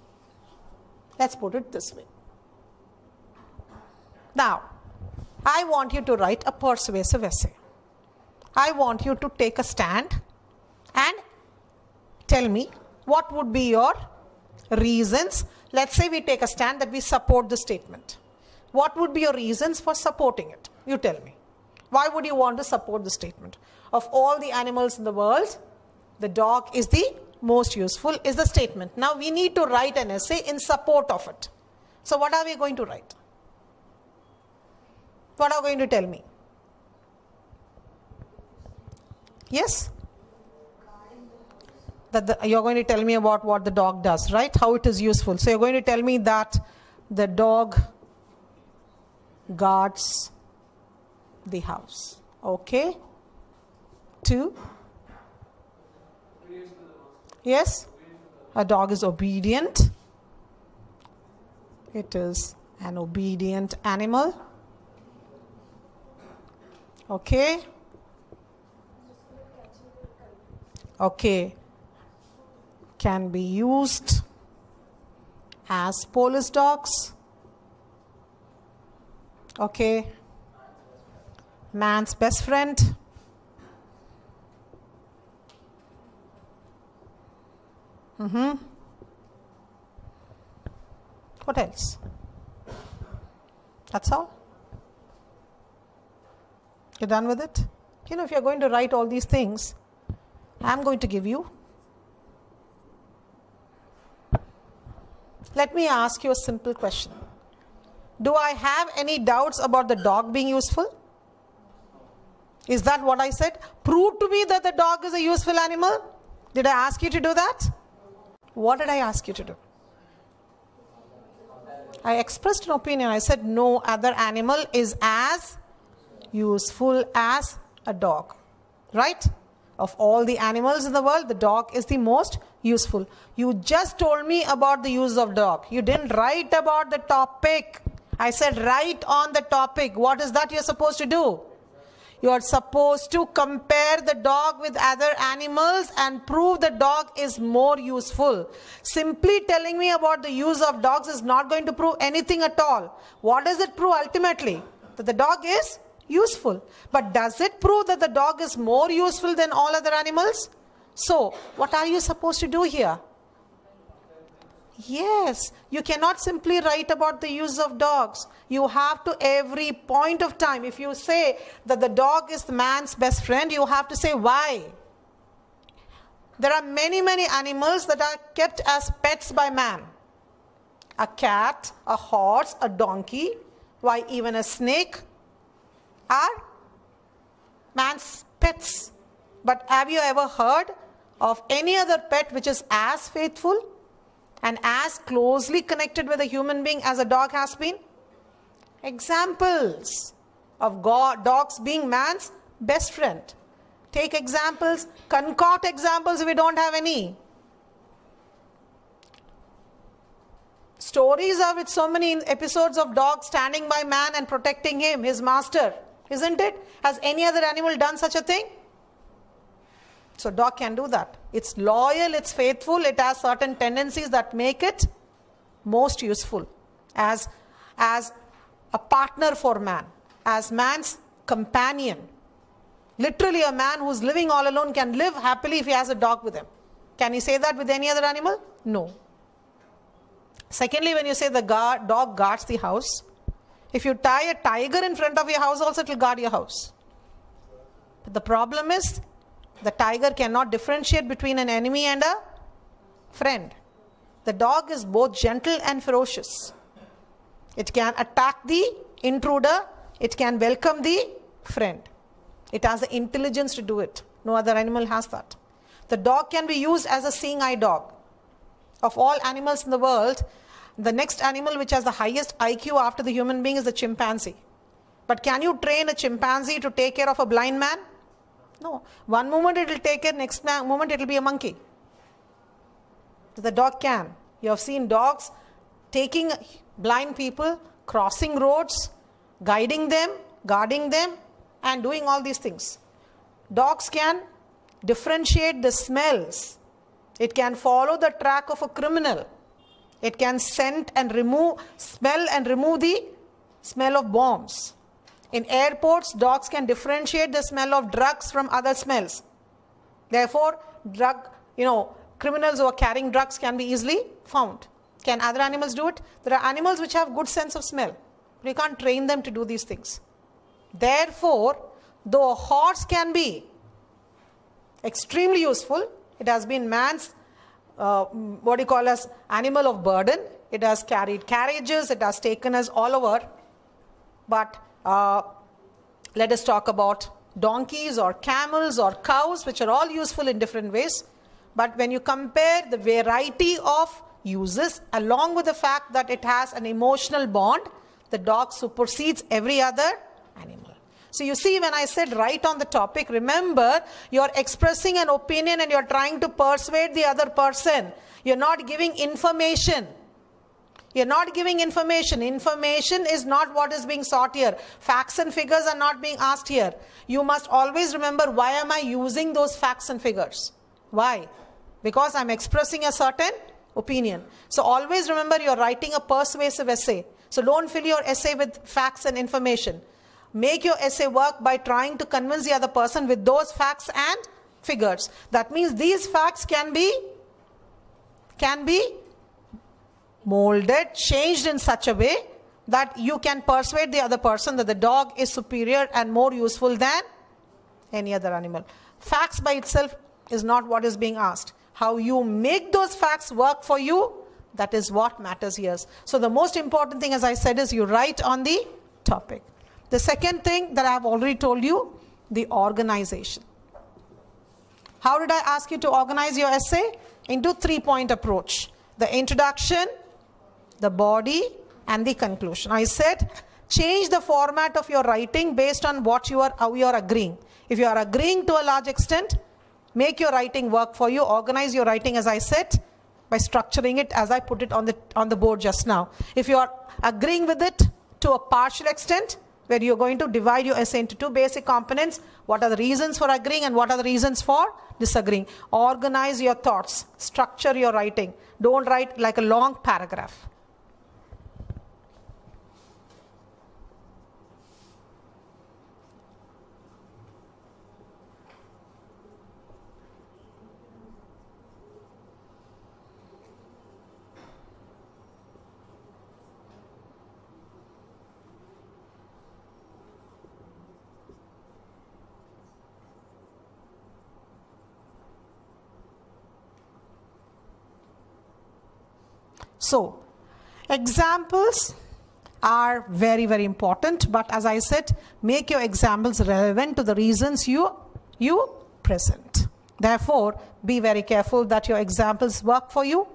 Let's put it this way. Now, I want you to write a persuasive essay. I want you to take a stand and tell me what would be your reasons. Let's say we take a stand that we support the statement. What would be your reasons for supporting it? You tell me. Why would you want to support the statement? Of all the animals in the world, the dog is the most useful is the statement. Now we need to write an essay in support of it. So what are we going to write? What are you going to tell me? Yes? that you're going to tell me about what the dog does, right? How it is useful. So you're going to tell me that the dog guards the house. Okay. 2. Yes? A dog is obedient. It is an obedient animal. Okay. Okay. Can be used as police dogs. Okay. Man's best friend. What else? That's all? You're done with it? You know, if you're going to write all these things, I'm going to give you. Let me ask you a simple question. Do I have any doubts about the dog being useful? Is that what I said? Prove to me that the dog is a useful animal. Did I ask you to do that? What did I ask you to do? I expressed an opinion. I said no other animal is as useful as a dog. Right? Of all the animals in the world, the dog is the most useful. You just told me about the use of dog. You didn't write about the topic. I said write on the topic. What is that you're supposed to do? You are supposed to compare the dog with other animals and prove the dog is more useful. Simply telling me about the use of dogs is not going to prove anything at all. What does it prove ultimately? That the dog is useful. But does it prove that the dog is more useful than all other animals? So, what are you supposed to do here? Yes, you cannot simply write about the use of dogs. You have to, every point of time, if you say that the dog is the man's best friend, you have to say why. There are many, many animals that are kept as pets by man. A cat, a horse, a donkey, why even a snake are man's pets. But have you ever heard of any other pet which is as faithful and as closely connected with a human being as a dog has been? Examples of dogs being man's best friend. Take examples, concoct examples if we don't have any. Stories are with so many episodes of dogs standing by man and protecting him, his master, isn't it? Has any other animal done such a thing? So dog can do that. It's loyal, it's faithful, it has certain tendencies that make it most useful as a partner for man, as man's companion. Literally a man who's living all alone can live happily if he has a dog with him. Can he say that with any other animal? No. Secondly, when you say the dog guards the house, if you tie a tiger in front of your house also, it will guard your house. But the problem is, the tiger cannot differentiate between an enemy and a friend. The dog is both gentle and ferocious. It can attack the intruder. It can welcome the friend. It has the intelligence to do it. No other animal has that. The dog can be used as a seeing eye dog. Of all animals in the world, the next animal which has the highest IQ after the human being is the chimpanzee. But can you train a chimpanzee to take care of a blind man? No. One moment it will take care, next moment it will be a monkey. The dog can. You have seen dogs taking blind people, crossing roads, guiding them, guarding them, and doing all these things. Dogs can differentiate the smells. It can follow the track of a criminal. It can smell and remove the smell of bombs. In airports, dogs can differentiate the smell of drugs from other smells. Therefore, criminals who are carrying drugs can be easily found. Can other animals do it? There are animals which have good sense of smell. But you can't train them to do these things. Therefore, though a horse can be extremely useful, it has been man's animal of burden. It has carried carriages, it has taken us all over. But let us talk about donkeys or camels or cows, which are all useful in different ways. But when you compare the variety of uses along with the fact that it has an emotional bond, the dog supersedes every other animal. So you see, when I said write on the topic, remember, you're expressing an opinion and you're trying to persuade the other person. You're not giving information. You're not giving information. Information is not what is being sought here. Facts and figures are not being asked here. You must always remember, why am I using those facts and figures? Why? Because I'm expressing a certain opinion. So always remember, you're writing a persuasive essay. So don't fill your essay with facts and information. Make your essay work by trying to convince the other person with those facts and figures. That means these facts can be molded, changed in such a way that you can persuade the other person that the dog is superior and more useful than any other animal. Facts by itself is not what is being asked. How you make those facts work for you, that is what matters here. So the most important thing, as I said, is you write on the topic. The second thing that I have already told you, the organization. How did I ask you to organize your essay? Into 3-point approach. The introduction, the body, and the conclusion. I said, change the format of your writing based on how you are agreeing. If you are agreeing to a large extent, make your writing work for you. Organize your writing, as I said, by structuring it as I put it on the board just now. If you are agreeing with it to a partial extent, where you're going to divide your essay into 2 basic components, what are the reasons for agreeing and what are the reasons for disagreeing. Organize your thoughts, structure your writing. Don't write like a long paragraph. So, examples are very, very important, but as I said, make your examples relevant to the reasons you present. Therefore, be very careful that your examples work for you.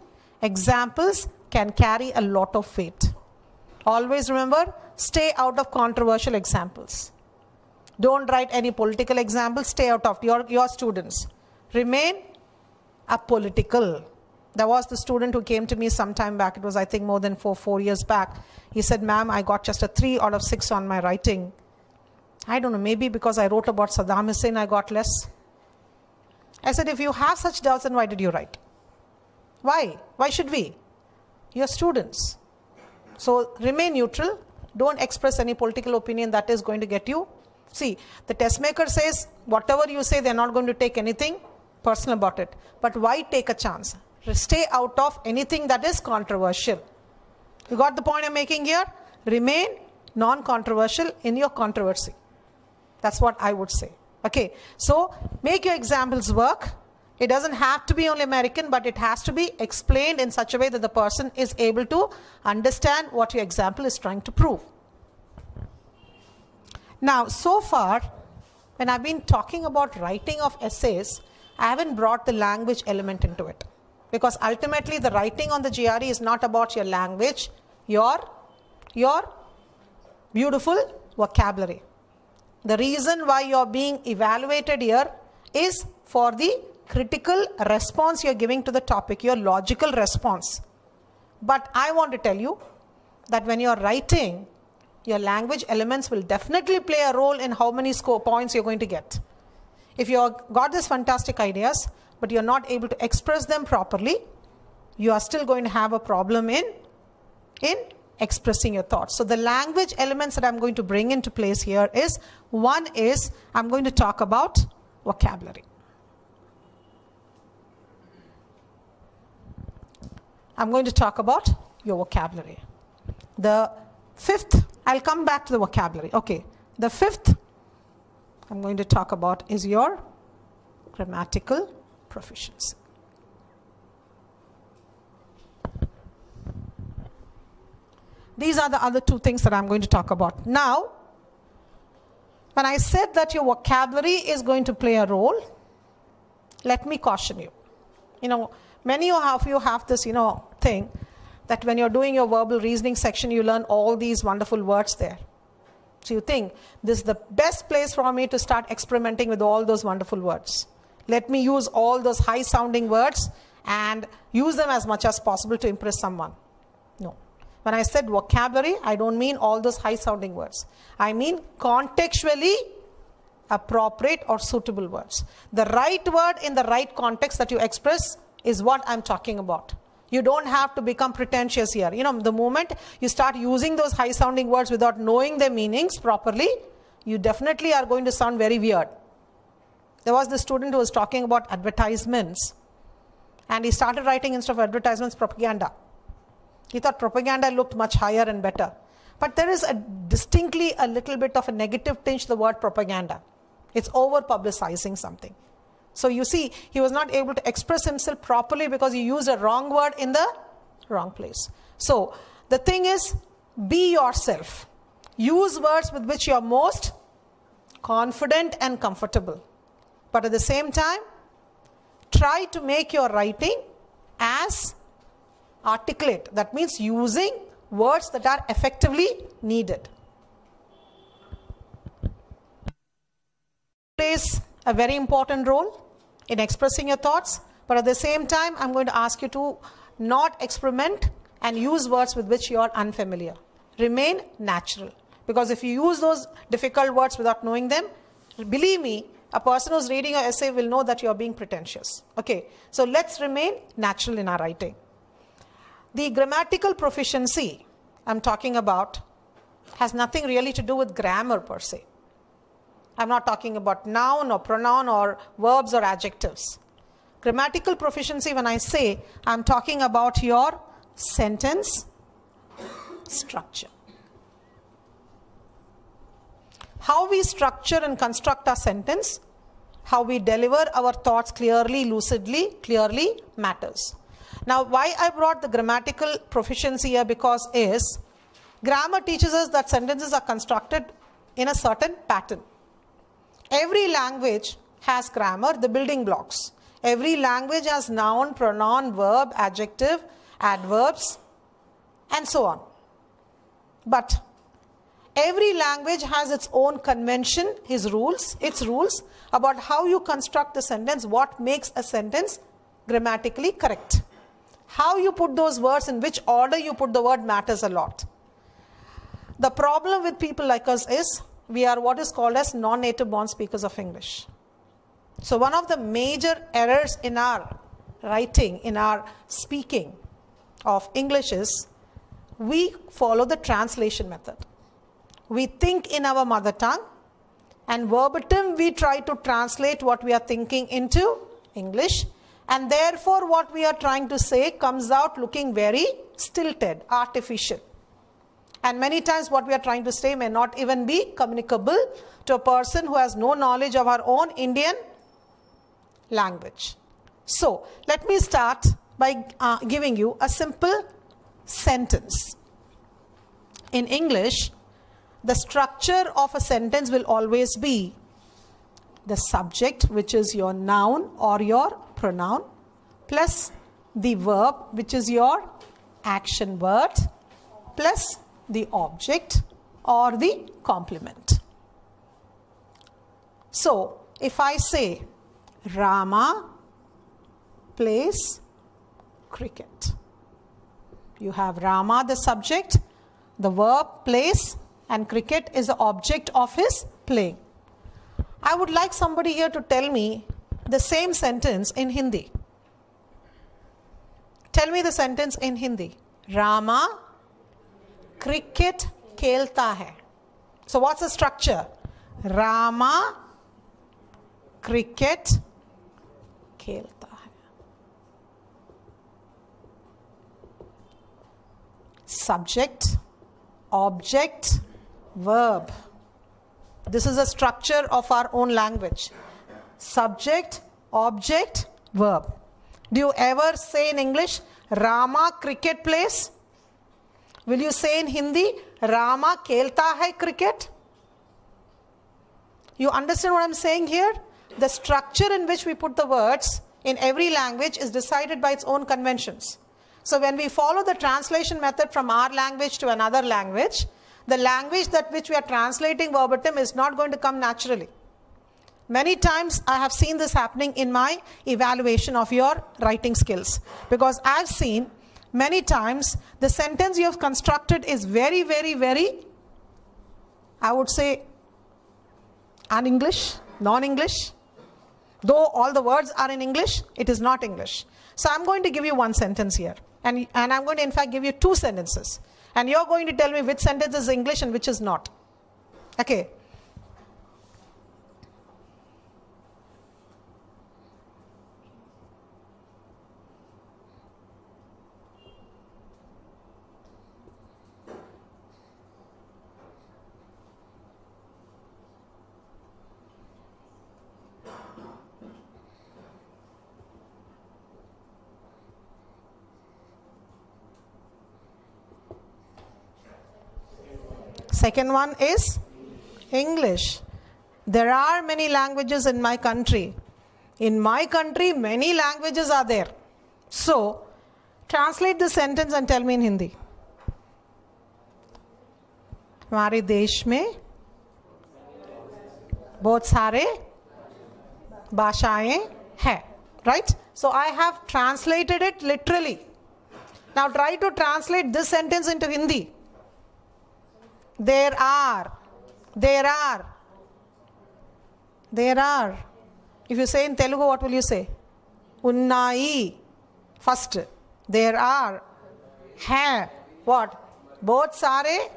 Examples can carry a lot of weight. Always remember, stay out of controversial examples. Don't write any political examples, stay out of your students. Remain apolitical. There was the student who came to me some time back. It was, I think, more than 4 years back. He said, ma'am, I got just a 3 out of 6 on my writing. I don't know, maybe because I wrote about Saddam Hussein, I got less. I said, if you have such doubts, then why did you write? Why? Why should we? You're students. So remain neutral. Don't express any political opinion that is going to get you. See, the test maker says, whatever you say, they're not going to take anything personal about it. But why take a chance? Stay out of anything that is controversial. You got the point I'm making here? Remain non-controversial in your controversy. That's what I would say. Okay, so make your examples work. It doesn't have to be only American, but it has to be explained in such a way that the person is able to understand what your example is trying to prove. Now, so far, when I've been talking about writing of essays, I haven't brought the language element into it. Because ultimately, the writing on the GRE is not about your language, your beautiful vocabulary. The reason why you're being evaluated here is for the critical response you're giving to the topic, your logical response. But I want to tell you that when you're writing, your language elements will definitely play a role in how many score points you're going to get. If you've got these fantastic ideas, but you're not able to express them properly, you are still going to have a problem in expressing your thoughts. So the language elements that I'm going to bring into place here is, one is, I'm going to talk about vocabulary. I'm going to talk about your vocabulary. The fifth, I'll come back to the vocabulary. Okay, the fifth I'm going to talk about is your grammatical proficiency. These are the other 2 things that I'm going to talk about. Now, when I said that your vocabulary is going to play a role, let me caution you. Many of you have this, thing that when you're doing your verbal reasoning section, you learn all these wonderful words there. So you think, this is the best place for me to start experimenting with all those wonderful words. Let me use all those high-sounding words and use them as much as possible to impress someone. No. When I said vocabulary, I don't mean all those high-sounding words. I mean contextually appropriate or suitable words. The right word in the right context that you express is what I'm talking about. You don't have to become pretentious here. The moment you start using those high-sounding words without knowing their meanings properly, you definitely are going to sound very weird. There was this student who was talking about advertisements, and he started writing instead of advertisements, propaganda. He thought propaganda looked much higher and better. But there is distinctly a little bit of a negative tinge to the word propaganda. It's over-publicizing something. So you see, he was not able to express himself properly because he used a wrong word in the wrong place. So the thing is, be yourself. Use words with which you are most confident and comfortable. But at the same time, try to make your writing as articulate. That means using words that are effectively needed. Plays a very important role in expressing your thoughts, but at the same time, I'm going to ask you to not experiment and use words with which you are unfamiliar. Remain natural, because if you use those difficult words without knowing them, believe me, a person who's reading your essay will know that you are being pretentious. Okay, so let's remain natural in our writing. The grammatical proficiency I'm talking about has nothing really to do with grammar per se. I'm not talking about noun or pronoun or verbs or adjectives. Grammatical proficiency, when I say, I'm talking about your sentence structure. How we structure and construct our sentence, how we deliver our thoughts clearly, lucidly, clearly matters. Now, why I brought the grammatical proficiency here because is, grammar teaches us that sentences are constructed in a certain pattern. Every language has grammar, the building blocks. Every language has noun, pronoun, verb, adjective, adverbs, and so on. But every language has its own convention, its rules about how you construct the sentence, what makes a sentence grammatically correct. How you put those words, in which order you put the word matters a lot. The problem with people like us is, we are what is called as non-native born speakers of English. So one of the major errors in our writing, in our speaking of English is, we follow the translation method. We think in our mother tongue, and verbatim we try to translate what we are thinking into English, and therefore what we are trying to say comes out looking very stilted, artificial. And many times what we are trying to say may not even be communicable to a person who has no knowledge of our own Indian language. So let me start by giving you a simple sentence. In English, the structure of a sentence will always be the subject, which is your noun or your pronoun, plus the verb, which is your action word, plus the object or the complement. So, if I say, Rama plays cricket. You have Rama, the subject, the verb plays, and cricket is the object of his playing. I would like somebody here to tell me the same sentence in Hindi. Tell me the sentence in Hindi. Rama cricket khelta hai. So what's the structure? Rama cricket khelta hai. Subject, object, verb. This is a structure of our own language. Subject, object, verb. Do you ever say in English, Rama cricket plays? Will you say in Hindi, Rama khelta hai cricket? You understand what I'm saying here? The structure in which we put the words in every language is decided by its own conventions. So when we follow the translation method from our language to another language, the language that which we are translating verbatim is not going to come naturally. Many times I have seen this happening in my evaluation of your writing skills, because I've seen many times the sentence you have constructed is very, very, very, I would say, un-English, non-English. Though all the words are in English, it is not English. So I'm going to give you one sentence here. And I'm going to in fact give you two sentences. And you're going to tell me which sentence is English and which is not. Okay. Second one is English. There are many languages in my country. In my country, many languages are there. So, translate the sentence and tell me in Hindi. हमारे देश में बहुत सारे भाषाएं हैं. Right? So, I have translated it literally. Now, try to translate this sentence into Hindi. There are. If you say in Telugu, what will you say? Unnai. First. There are. Hai. What? Bahut sare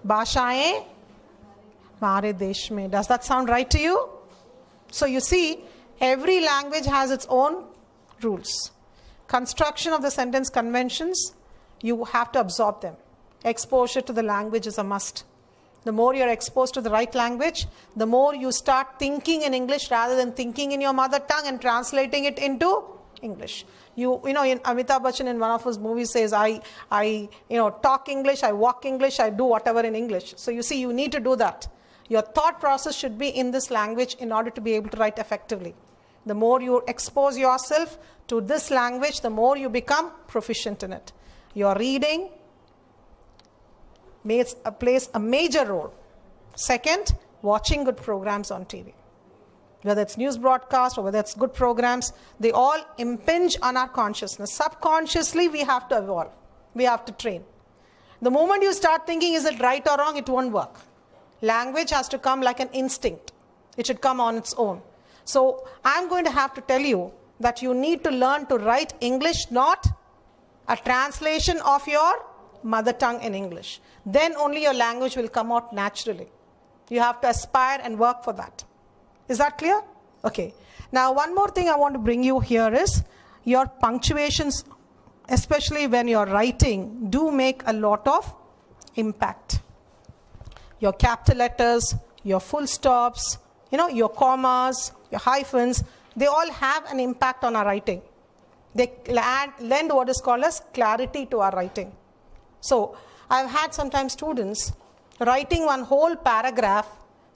bhashaएं हमारे देश में. Does that sound right to you? So you see, every language has its own rules. Construction of the sentence conventions, you have to absorb them. Exposure to the language is a must. The more you're exposed to the right language, the more you start thinking in English rather than thinking in your mother tongue and translating it into English. You know, in Amitabh Bachchan in one of his movies says, I talk English, I walk English, I do whatever in English. So you see, you need to do that. Your thought process should be in this language in order to be able to write effectively. The more you expose yourself to this language, the more you become proficient in it. Your reading plays a major role. Second, watching good programs on TV. Whether it's news broadcast or whether it's good programs, they all impinge on our consciousness. Subconsciously, we have to evolve. We have to train. The moment you start thinking, is it right or wrong, it won't work. Language has to come like an instinct. It should come on its own. So I'm going to have to tell you that you need to learn to write English, not a translation of your mother tongue in English. Then only your language will come out naturally. You have to aspire and work for that. Is that clear? Okay. Now one more thing I want to bring you here is your punctuations, especially when you're writing, do make a lot of impact. Your capital letters, your full stops, your commas, your hyphens, they all have an impact on our writing. They lend what is called as clarity to our writing. So I've had sometimes students writing one whole paragraph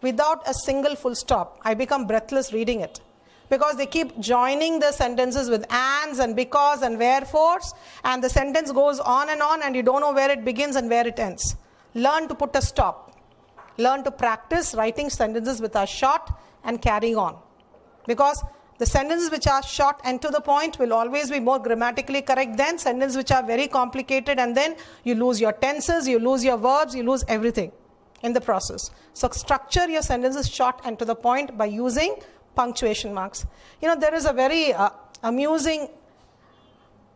without a single full stop. I become breathless reading it, because they keep joining the sentences with ands and because and wherefores, and the sentence goes on and you don't know where it begins and where it ends. Learn to put a stop. Learn to practice writing sentences which are short and carrying on. Because the sentences which are short and to the point will always be more grammatically correct than sentences which are very complicated, and then you lose your tenses, you lose your verbs, you lose everything in the process. So structure your sentences short and to the point by using punctuation marks. There is a very amusing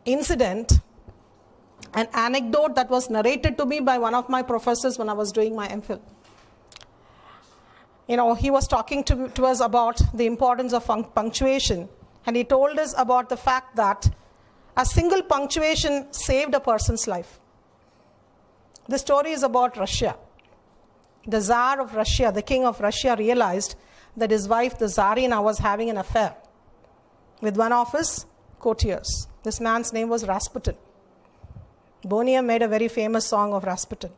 incident, an anecdote that was narrated to me by one of my professors when I was doing my MPhil. He was talking to us about the importance of punctuation, and he told us about the fact that a single punctuation saved a person's life. The story is about Russia. The Tsar of Russia, the king of Russia, realized that his wife, the Tsarina, was having an affair with one of his courtiers. This man's name was Rasputin. Bonnier made a very famous song of Rasputin.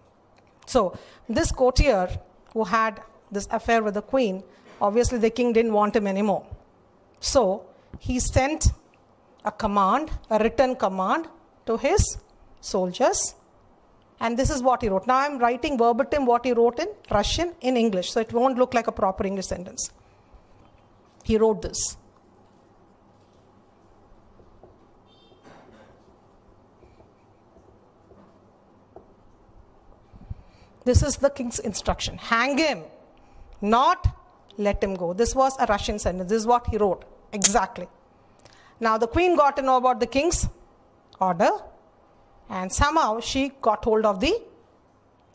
So this courtier who had this affair with the queen, obviously the king didn't want him anymore. So he sent a command, a written command to his soldiers. And this is what he wrote. Now I'm writing verbatim what he wrote in Russian in English, so it won't look like a proper English sentence. He wrote this. This is the king's instruction. Hang him, not let him go. This was a Russian sentence. This is what he wrote. Exactly. Now the queen got to know about the king's order, and somehow she got hold of the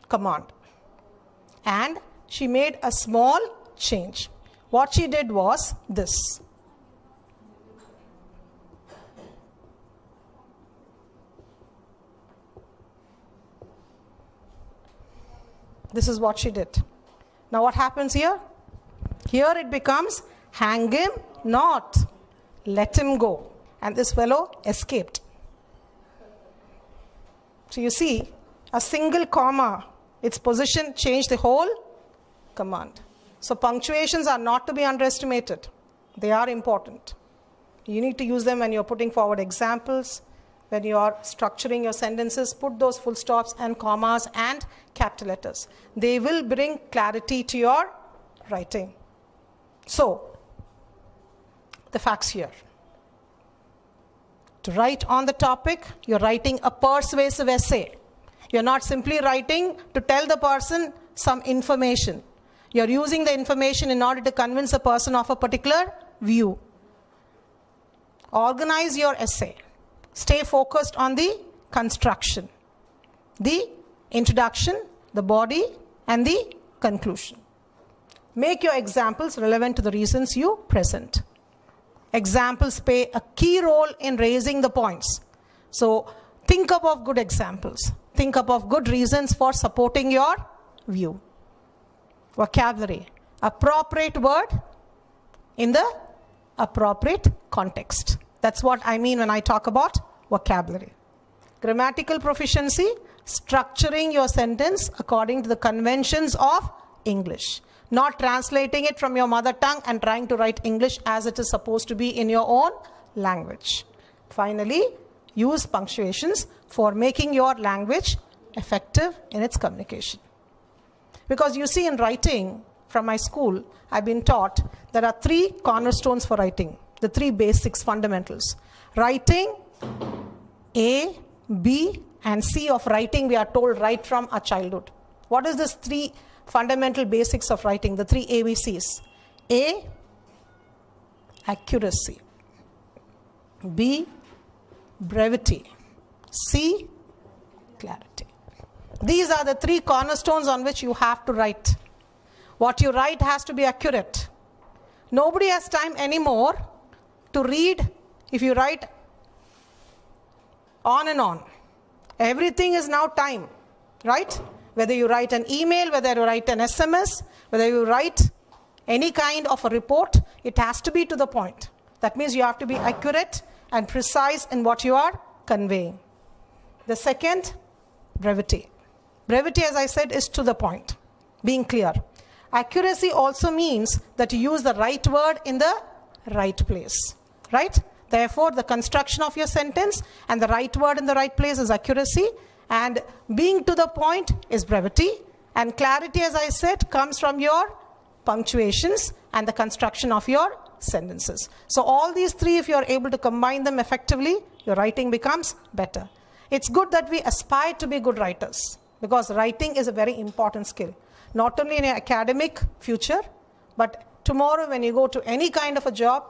command. And she made a small change. What she did was this. This is what she did. Now what happens here? Here it becomes, hang him, not let him go. And this fellow escaped. So you see, a single comma, its position changed the whole command. So punctuations are not to be underestimated. They are important. You need to use them when you're putting forward examples, when you are structuring your sentences. Put those full stops and commas and capital letters. They will bring clarity to your writing. So, the facts here. To write on the topic, you're writing a persuasive essay. You're not simply writing to tell the person some information. You're using the information in order to convince the person of a particular view. Organize your essay. Stay focused on the construction, the introduction, the body, and the conclusion. Make your examples relevant to the reasons you present. Examples play a key role in raising the points. So think up of good examples. Think up of good reasons for supporting your view. Vocabulary. Appropriate word in the appropriate context. That's what I mean when I talk about vocabulary. Grammatical proficiency. Structuring your sentence according to the conventions of English. Not translating it from your mother tongue and trying to write English as it is supposed to be in your own language. Finally, use punctuations for making your language effective in its communication. Because you see, in writing, from my school, I've been taught there are 3 cornerstones for writing. The 3 basics, fundamentals. Writing, A, B, and C of writing we are told right from our childhood. What is this 3 fundamental basics of writing, the 3 ABCs? A, accuracy. B, brevity. C, clarity. These are the 3 cornerstones on which you have to write. What you write has to be accurate. Nobody has time anymore to read if you write on and on. Everything is now time, right? Whether you write an email, whether you write an SMS, whether you write any kind of a report, it has to be to the point. That means you have to be accurate and precise in what you are conveying. The second, brevity. Brevity, as I said, is to the point, being clear. Accuracy also means that you use the right word in the right place, right? Therefore, the construction of your sentence and the right word in the right place is accuracy, and being to the point is brevity, and clarity, as I said, comes from your punctuations and the construction of your sentences. So all these 3, if you are able to combine them effectively, your writing becomes better. It's good that we aspire to be good writers, because writing is a very important skill, not only in your academic future, but tomorrow when you go to any kind of a job,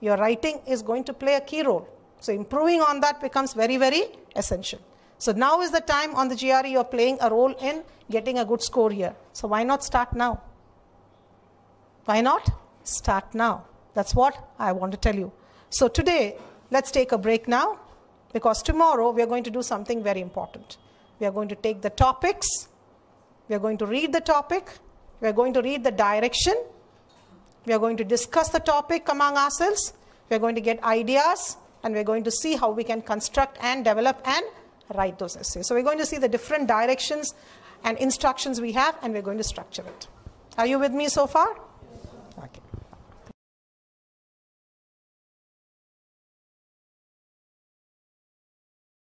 your writing is going to play a key role. So improving on that becomes very, very essential. So now is the time on the GRE you're playing a role in getting a good score here. So why not start now? Why not start now? That's what I want to tell you. So today, let's take a break now, because tomorrow we are going to do something very important. We are going to take the topics, we are going to read the topic, we are going to read the direction, we are going to discuss the topic among ourselves, we are going to get ideas, and we are going to see how we can construct and develop and write those essays. So we're going to see the different directions and instructions we have, and we're going to structure it. Are you with me so far?